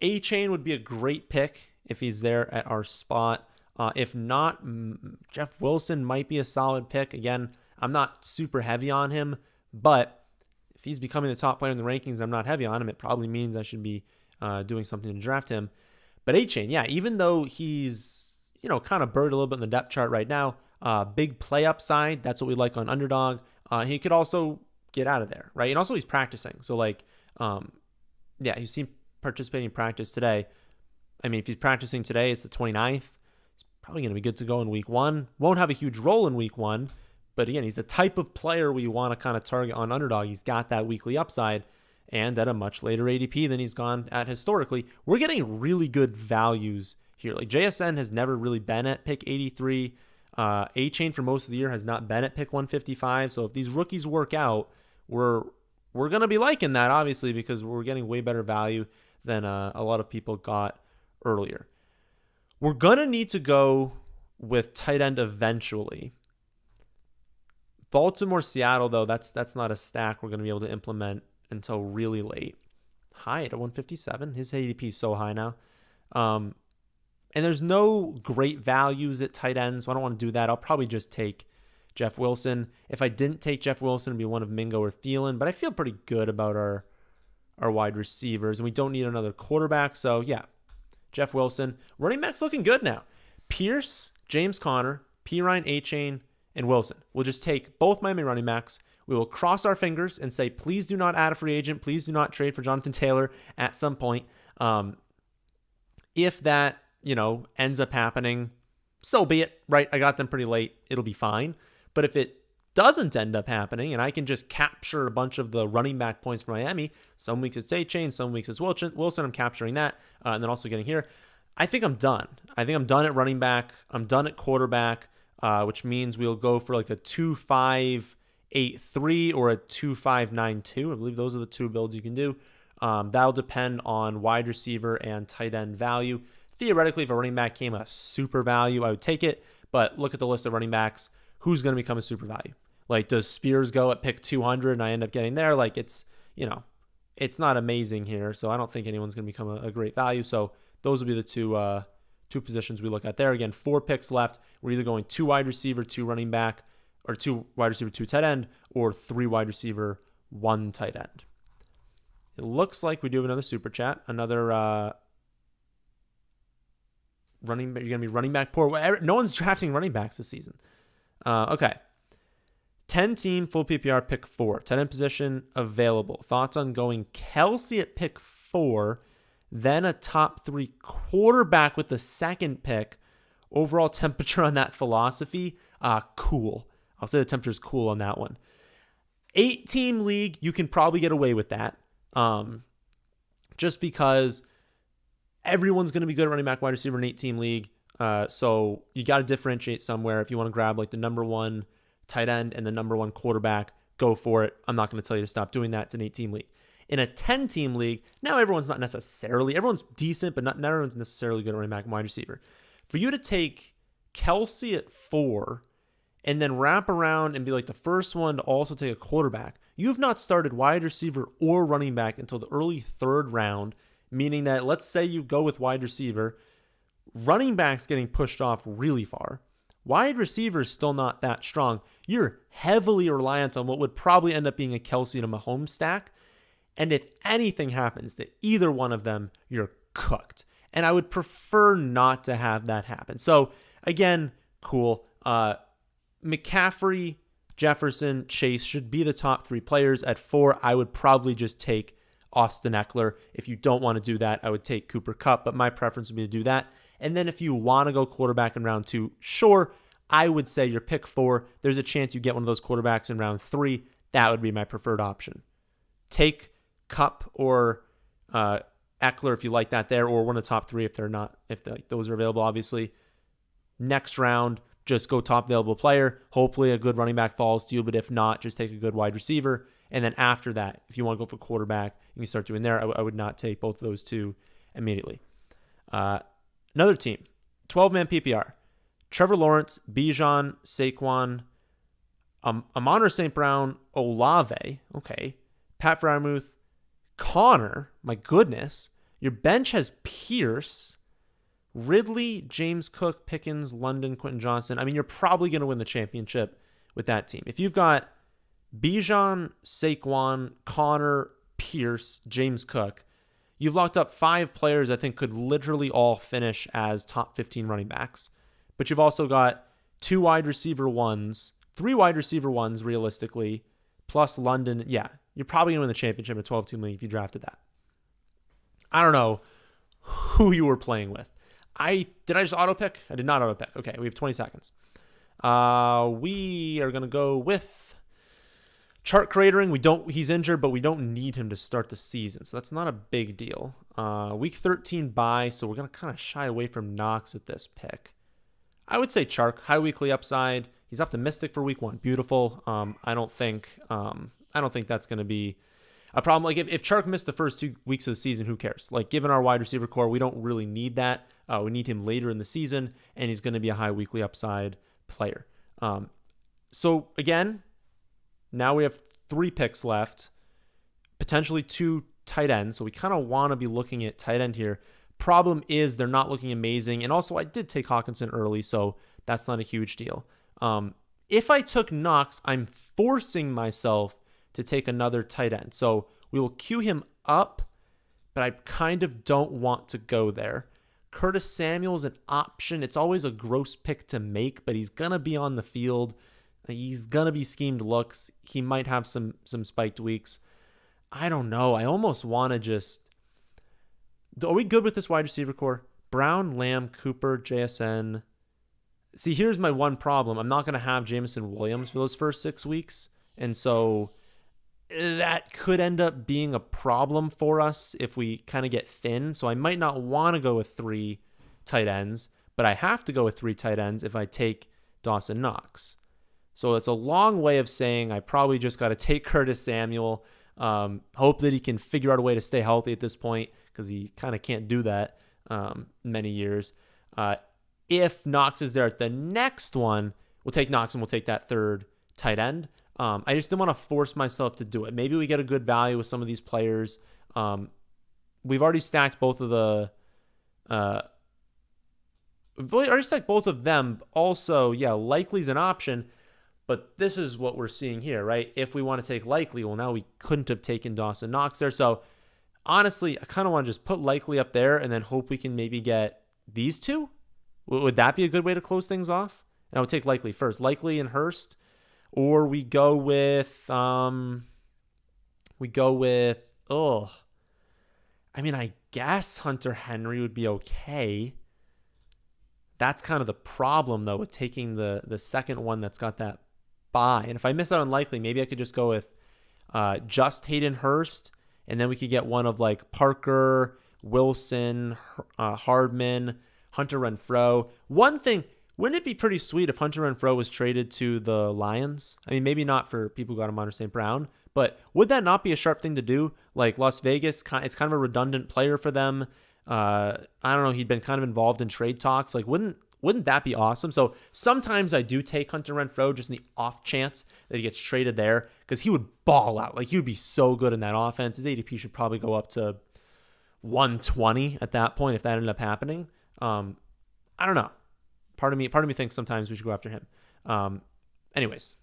Achane would be a great pick if he's there at our spot. If not, Jeff Wilson might be a solid pick. Again, I'm not super heavy on him, but if he's becoming the top player in the rankings, I'm not heavy on him. It probably means I should be doing something to draft him. But Achane, yeah, even though he's kind of buried a little bit in the depth chart right now. Big play upside. That's what we like on Underdog. He could also get out of there, right? And also he's practicing. So you see him participating in practice today. I mean, if he's practicing today, it's the 29th. He's probably going to be good to go in week 1. Won't have a huge role in week 1. But again, he's the type of player we want to kind of target on Underdog. He's got that weekly upside and at a much later ADP than he's gone at historically. We're getting really good values here. Like JSN has never really been at pick 83. Achane for most of the year has not been at pick 155. So if these rookies work out, we're going to be liking that, obviously, because we're getting way better value than a lot of people got earlier. We're going to need to go with tight end eventually. Baltimore, Seattle, though, that's not a stack we're going to be able to implement until really late. High at 157. His ADP is so high now. And there's no great values at tight end, so I don't want to do that. I'll probably just take Jeff Wilson. If I didn't take Jeff Wilson, it'd be one of Mingo or Thielen, but I feel pretty good about our wide receivers, and we don't need another quarterback. So, yeah, Jeff Wilson. Running back's looking good now. Pierce, James Conner, Pirine, Achane, and Wilson. We'll just take both Miami running backs. We will cross our fingers and say, please do not add a free agent. Please do not trade for Jonathan Taylor at some point. If that ends up happening, so be it, right? I got them pretty late. It'll be fine. But if it doesn't end up happening and I can just capture a bunch of the running back points for Miami, some weeks it's Achane, some weeks it's Wilson, I'm capturing that, and then also getting here, I think I'm done. I think I'm done at running back. I'm done at quarterback, which means we'll go for like a 2.583 or a 2.592. I believe those are the 2 builds you can do. That'll depend on wide receiver and tight end value. Theoretically, if a running back came a super value, I would take it. But look at the list of running backs. Who's going to become a super value? Like, does Spears go at pick 200 and I end up getting there? Like, it's not amazing here. So I don't think anyone's going to become a great value. So those will be the two positions we look at there. Again, 4 picks left. We're either going 2 wide receiver, 2 running back, or 2 wide receiver, 2 tight end, or 3 wide receiver, 1 tight end. It looks like we do have another super chat. Another running back. You're going to be running back poor. No one's drafting running backs this season. Okay. 10-team full PPR pick 4. Tight end position available. Thoughts on going Kelce at pick 4, then a top 3 quarterback with the 2nd pick. Overall temperature on that philosophy, cool. I'll say the temperature is cool on that one. 8-team league, you can probably get away with that. Just because everyone's going to be good at running back, wide receiver in 8-team league. So you got to differentiate somewhere. If you want to grab like the number 1 tight end and the number 1 quarterback, go for it. I'm not going to tell you to stop doing that. It's an 8-team league. In a 10-team league, now everyone's decent, but not everyone's necessarily good at running back and wide receiver. For you to take Kelce at 4 and then wrap around and be like the first one to also take a quarterback, You've not started wide receiver or running back until the early third round, meaning that let's say you go with wide receiver, running back's getting pushed off really far. Wide receiver is still not that strong. You're heavily reliant on what would probably end up being a Kelce and a Mahomes stack. And if anything happens to either one of them, you're cooked. And I would prefer not to have that happen. So again, cool. McCaffrey, Jefferson, Chase should be the top 3 players. At 4, I would probably just take Austin Eckler. If you don't want to do that, I would take Cooper Kupp, but my preference would be to do that. And then if you want to go quarterback in round 2, sure, I would say your pick 4. There's a chance you get one of those quarterbacks in round 3. That would be my preferred option. Take Kupp or Eckler if you like that there, or one of the top 3 if those are available, obviously. Next round, just go top available player. Hopefully a good running back falls to you, but if not, just take a good wide receiver. And then after that, if you want to go for quarterback, you can start doing there. I would not take both of those 2 immediately. Another team, 12-man PPR. Trevor Lawrence, Bijan, Saquon, Amon St. Brown, Olave, okay, Pat Freiermuth, Connor, my goodness. Your bench has Pierce, Ridley, James Cook, Pickens, London, Quentin Johnson. I mean, you're probably going to win the championship with that team. If you've got Bijan, Saquon, Connor, Pierce, James Cook, you've locked up 5 players I think could literally all finish as top 15 running backs. But you've also got 2 wide receiver ones, 3 wide receiver ones realistically, plus London. Yeah, you're probably going to win the championship in 12-2 league if you drafted that. I don't know who you were playing with. Did I just auto pick? I did not auto pick. Okay, we have 20 seconds. We are going to go with chart cratering. He's injured, but we don't need him to start the season, so that's not a big deal. Week 13 bye, so we're going to kind of shy away from Knox at this pick. I would say Chark, high weekly upside. He's optimistic for week 1. Beautiful. I don't think that's going to be a problem. Like if Chark missed the first 2 weeks of the season, who cares? Like given our wide receiver core, we don't really need that. We need him later in the season, and he's going to be a high weekly upside player. So again, now we have 3 picks left, potentially 2 tight ends. So we kind of want to be looking at tight end here. Problem is they're not looking amazing. And also I did take Hockenson early, so that's not a huge deal. If I took Knox, I'm forcing myself to take another tight end. So we will queue him up, but I kind of don't want to go there. Curtis Samuel's an option. It's always a gross pick to make, but he's going to be on the field. He's going to be schemed looks. He might have some spiked weeks. I don't know. I almost want to just... Are we good with this wide receiver core? Brown, Lamb, Cooper, JSN. See, here's my one problem. I'm not going to have Jameson Williams for those first 6 weeks. And so that could end up being a problem for us if we kind of get thin. So I might not want to go with 3 tight ends, but I have to go with 3 tight ends if I take Dawson Knox. So it's a long way of saying I probably just got to take Curtis Samuel, hope that he can figure out a way to stay healthy at this point because he kind of can't do that many years. If Knox is there at the next one, we'll take Knox and we'll take that 3rd tight end. I just didn't want to force myself to do it. Maybe we get a good value with some of these players. We've already stacked both of the... we've already stacked both of them. Also, yeah, Likely's an option. But this is what we're seeing here, right? If we want to take Likely, well, now we couldn't have taken Dawson Knox there. So honestly, I kind of want to just put Likely up there and then hope we can maybe get these 2. Would that be a good way to close things off? And I would take Likely first. Likely and Hurst. Or we go with, I mean, I guess Hunter Henry would be okay. That's kind of the problem, though, with taking the second one that's got that bye. And if I miss out on Likely, maybe I could just go with just Hayden Hurst, and then we could get one of like Parker, Wilson, Hardman, Hunter Renfro. One thing, wouldn't it be pretty sweet if Hunter Renfro was traded to the Lions? I mean, maybe not for people who got him under St. Brown, but would that not be a sharp thing to do? Like Las Vegas, it's kind of a redundant player for them. I don't know. He'd been kind of involved in trade talks. Like, wouldn't Wouldn't that be awesome? So sometimes I do take Hunter Renfro just in the off chance that he gets traded there because he would ball out. Like, he would be so good in that offense. His ADP should probably go up to 120 at that point if that ended up happening. I don't know. Part of me thinks sometimes we should go after him. Anyways,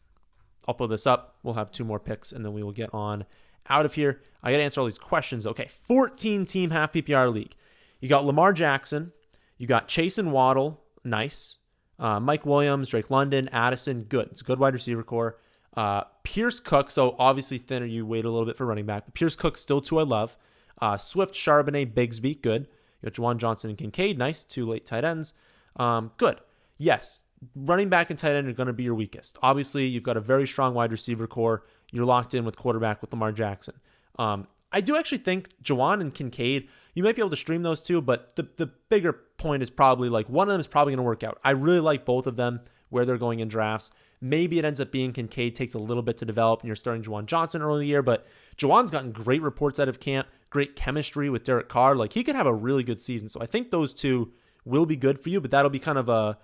I'll pull this up. We'll have 2 more picks, and then we will get on out of here. I got to answer all these questions. Okay, 14-team half PPR league. You got Lamar Jackson. You got Chase and Waddle. Nice. Mike Williams, Drake London, Addison. Good. It's a good wide receiver core. Pierce Cook. So obviously thinner. You wait a little bit for running back. But Pierce Cook still 2 I love. Swift, Charbonnet, Bigsby. Good. You got Juwan Johnson and Kincaid. Nice. 2 late tight ends. Good. Yes. Running back and tight end are going to be your weakest. Obviously, you've got a very strong wide receiver core. You're locked in with quarterback with Lamar Jackson. I do actually think Juwan and Kincaid, you might be able to stream those 2, but the bigger point is probably like one of them is probably going to work out. I really like both of them where they're going in drafts. Maybe it ends up being Kincaid takes a little bit to develop and you're starting Juwan Johnson early in the year, but Juwan's gotten great reports out of camp, great chemistry with Derek Carr. Like, he could have a really good season. So I think those 2 will be good for you, but that'll be kind of a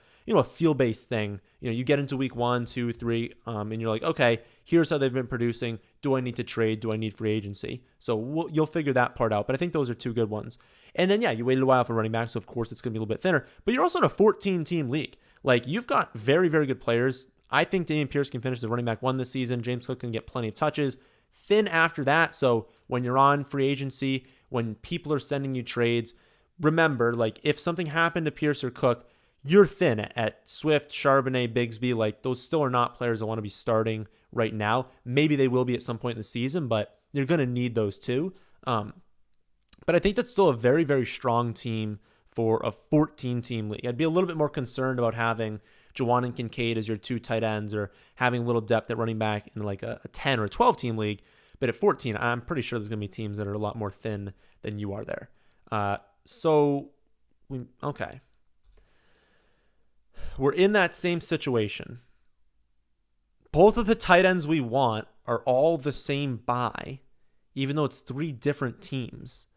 feel-based thing. You get into week 1, 2, 3, and you're like, okay, here's how they've been producing. Do I need to trade? Do I need free agency? So you'll figure that part out. But I think those are 2 good ones. And then, yeah, you waited a while for running back, so of course it's going to be a little bit thinner. But you're also in a 14-team league. Like, you've got very, very good players. I think Dameon Pierce can finish the running back 1 this season. James Cook can get plenty of touches. Thin after that. So when you're on free agency, when people are sending you trades, remember, like, if something happened to Pierce or Cook, you're thin at Swift, Charbonnet, Bigsby. Like, those still are not players I want to be starting right now. Maybe they will be at some point in the season, but you're going to need those 2. But I think that's still a very, very strong team for a 14-team league. I'd be a little bit more concerned about having Juwan and Kincaid as your 2 tight ends or having a little depth at running back in like a 10 or a 12-team league. But at 14, I'm pretty sure there's going to be teams that are a lot more thin than you are there. Okay. We're in that same situation. Both of the tight ends we want are all the same buy, even though it's 3 different teams.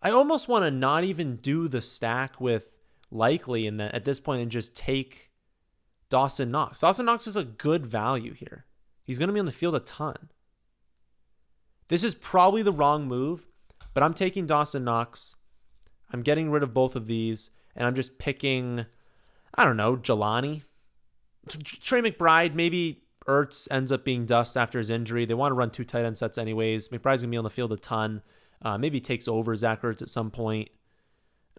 I almost want to not even do the stack with Likely at this point and just take Dawson Knox. Dawson Knox is a good value here. He's going to be on the field a ton. This is probably the wrong move, but I'm taking Dawson Knox. I'm getting rid of both of these, and I'm just picking, I don't know, Jelani. Trey McBride, maybe Ertz ends up being dust after his injury. They want to run 2 tight end sets anyways. McBride's going to be on the field a ton. Maybe takes over Zach Ertz at some point.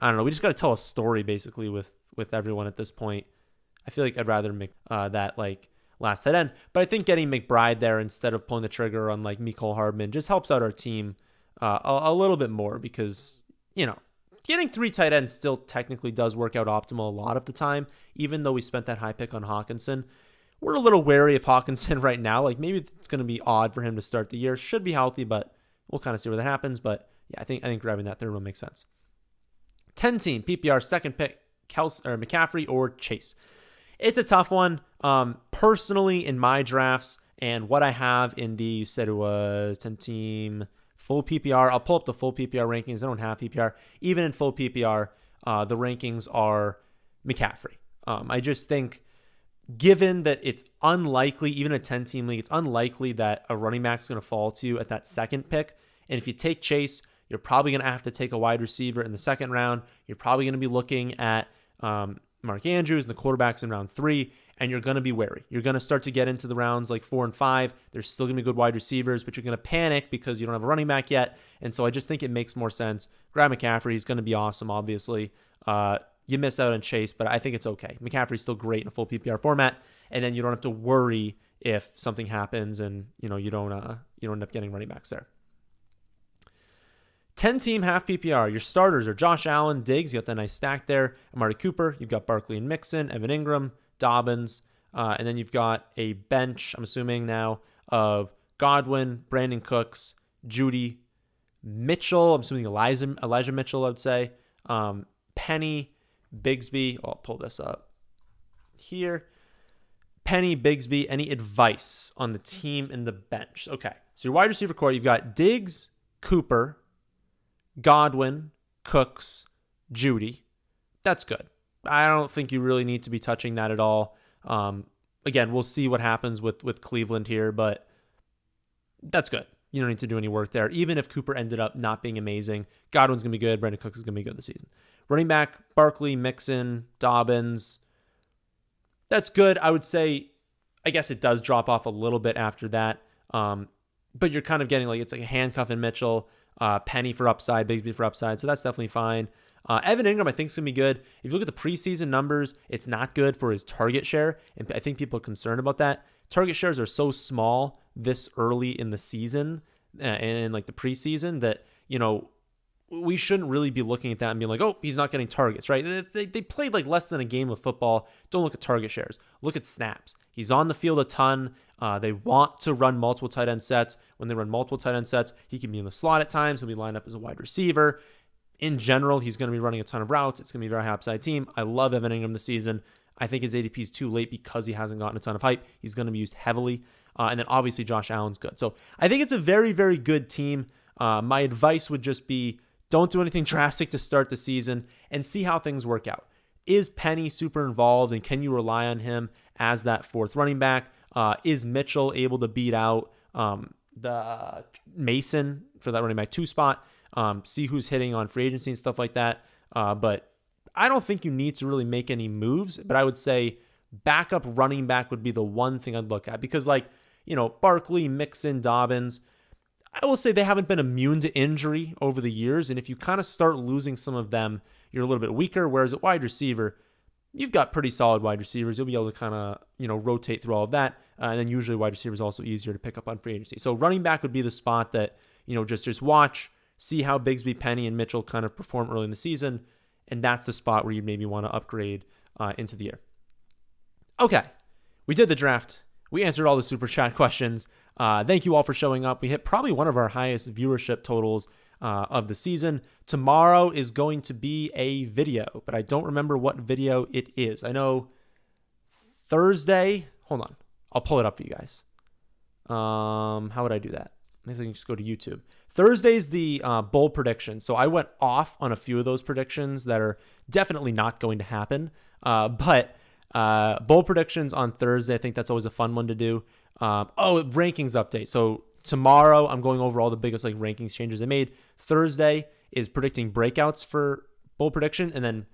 I don't know. We just got to tell a story, basically, with everyone at this point. I feel like I'd rather make that, like, last tight end. But I think getting McBride there instead of pulling the trigger on, like, Mecole Hardman just helps out our team a little bit more because, getting 3 tight ends still technically does work out optimal a lot of the time, even though we spent that high pick on Hockenson. We're a little wary of Hockenson right now. Like, maybe it's going to be odd for him to start the year. Should be healthy, but we'll kind of see where that happens. But, yeah, I think grabbing that third one makes sense. 10-team PPR second pick, Kelce or McCaffrey or Chase. It's a tough one. Personally, in my drafts and what I have in the, you said it was 10-team full PPR. I'll pull up the full PPR rankings. I don't have PPR. Even in full PPR, the rankings are McCaffrey. I just think, given that it's unlikely, even a 10-team league, it's unlikely that a running back's going to fall to you at that second pick. And if you take Chase, you're probably going to have to take a wide receiver in the second round. You're probably going to be looking at Mark Andrews and the quarterbacks in round 3, and you're going to be wary. You're going to start to get into the rounds like 4 and 5. There's still going to be good wide receivers, but you're going to panic because you don't have a running back yet. And so I just think it makes more sense. Grab McCaffrey. He's going to be awesome, obviously. You miss out on Chase, but I think it's okay. McCaffrey's still great in a full PPR format, and then you don't have to worry if something happens and you don't end up getting running backs there. 10-team half PPR. Your starters are Josh Allen, Diggs. You got that nice stack there. Amari Cooper. You've got Barkley and Mixon, Evan Engram, Dobbins. And then you've got a bench, I'm assuming now, of Godwin, Brandon Cooks, Judy, Mitchell. I'm assuming Elijah Mitchell, I would say. Penny, Bigsby. I'll pull this up here. Penny, Bigsby. Any advice on the team and the bench? Okay. So your wide receiver core, you've got Diggs, Cooper, Godwin, Cooks, Judy. That's good. I don't think you really need to be touching that at all. Again, we'll see what happens with Cleveland here, but that's good. You don't need to do any work there. Even if Cooper ended up not being amazing, Godwin's going to be good. Brandon Cooks is going to be good this season. Running back, Barkley, Mixon, Dobbins. That's good. I would say, I guess it does drop off a little bit after that. But you're kind of getting it's like a handcuff in Mitchell, Penny for upside, Bigsby for upside. So that's definitely fine. Evan Engram, I think, is going to be good. If you look at the preseason numbers, it's not good for his target share. And I think people are concerned about that. Target shares are so small this early in the season and like the preseason that, we shouldn't really be looking at that and being like, oh, he's not getting targets, right? They played like less than a game of football. Don't look at target shares. Look at snaps. He's on the field a ton. They want to run multiple tight end sets. When they run multiple tight end sets, he can be in the slot at times. He'll be lined up as a wide receiver. In general, he's going to be running a ton of routes. It's going to be a very high upside team. I love Evan Engram this season. I think his ADP is too late because he hasn't gotten a ton of hype. He's going to be used heavily. And then obviously Josh Allen's good. So I think it's a very, very good team. My advice would just be don't do anything drastic to start the season and see how things work out. Is Penny super involved and can you rely on him as that fourth running back? Is Mitchell able to beat out the Mason for that running back 2 spot? See who's hitting on free agency and stuff like that. But I don't think you need to really make any moves, but I would say backup running back would be the one thing I'd look at because Barkley, Mixon, Dobbins, I will say they haven't been immune to injury over the years. And if you kind of start losing some of them, you're a little bit weaker. Whereas at wide receiver, you've got pretty solid wide receivers. You'll be able to kind of, rotate through all of that. And then usually wide receiver is also easier to pick up on free agency. So running back would be the spot that, just watch, see how Bigsby, Penny, and Mitchell kind of perform early in the season. And that's the spot where you maybe want to upgrade into the year. Okay, we did the draft. We answered all the super chat questions. Thank you all for showing up. We hit probably one of our highest viewership totals of the season. Tomorrow is going to be a video, but I don't remember what video it is. I know Thursday. Hold on. I'll pull it up for you guys. How would I do that? I think I can just go to YouTube. Thursday's the bowl prediction. So I went off on a few of those predictions that are definitely not going to happen. But bowl predictions on Thursday, I think that's always a fun one to do. Rankings update. So tomorrow I'm going over all the biggest rankings changes I made. Thursday is predicting breakouts for bowl prediction. And then,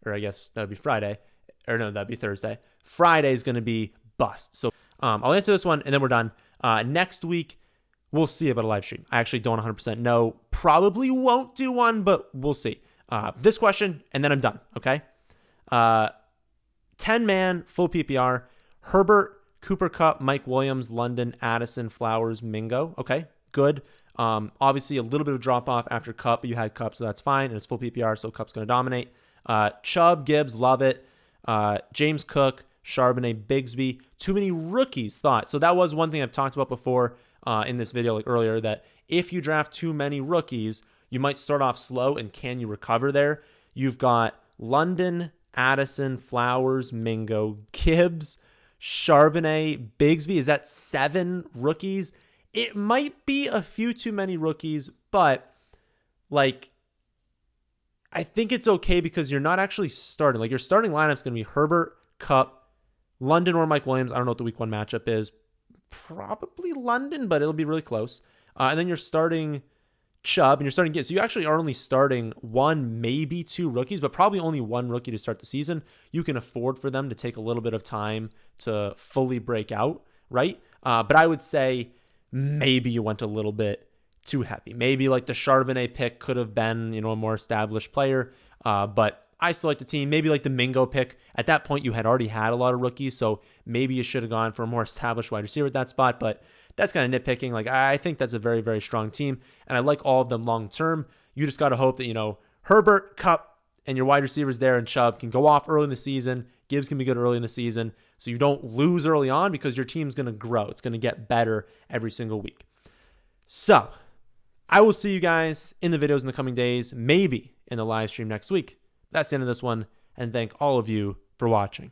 or I guess that'd be Friday. Or no, that'd be Thursday. Friday is going to be bust. So I'll answer this one and then we're done. Next week, we'll see about a live stream. I actually don't 100% know. Probably won't do one, but we'll see. This question, and then I'm done. Okay. 10-man, full PPR. Herbert, Cooper Kupp, Mike Williams, London, Addison, Flowers, Mingo. Okay, good. Obviously, a little bit of drop-off after Kupp, but you had Kupp, so that's fine. And it's full PPR, so Kupp's going to dominate. Chubb, Gibbs, love it. James Cook, Charbonnet, Bigsby. Too many rookies, thought. So that was one thing I've talked about before in this video earlier, that if you draft too many rookies, you might start off slow, and can you recover there? You've got London, Addison, Flowers, Mingo, Gibbs, Charbonnet, Bigsby. Is that 7 rookies? It might be a few too many rookies, but I think it's okay because you're not actually starting. Your starting lineup's going to be Herbert, Kupp, London or Mike Williams. I don't know what the week 1 matchup is. Probably London, but it'll be really close. And then you're starting Chubb and you're starting Gibbs. So you actually are only starting 1, maybe 2 rookies, but probably only 1 rookie to start the season. You can afford for them to take a little bit of time to fully break out, right? But I would say maybe you went a little bit too heavy. Maybe the Charbonnet pick could have been, a more established player. But I still like the team. Maybe the Mingo pick. At that point, you had already had a lot of rookies, so maybe you should have gone for a more established wide receiver at that spot. But that's kind of nitpicking. I think that's a very, very strong team, and I like all of them long term. You just got to hope that, Herbert, Kupp, and your wide receivers there and Chubb can go off early in the season. Gibbs can be good early in the season, so you don't lose early on because your team's going to grow. It's going to get better every single week. So I will see you guys in the videos in the coming days, maybe in the live stream next week. That's the end of this one, and thank all of you for watching.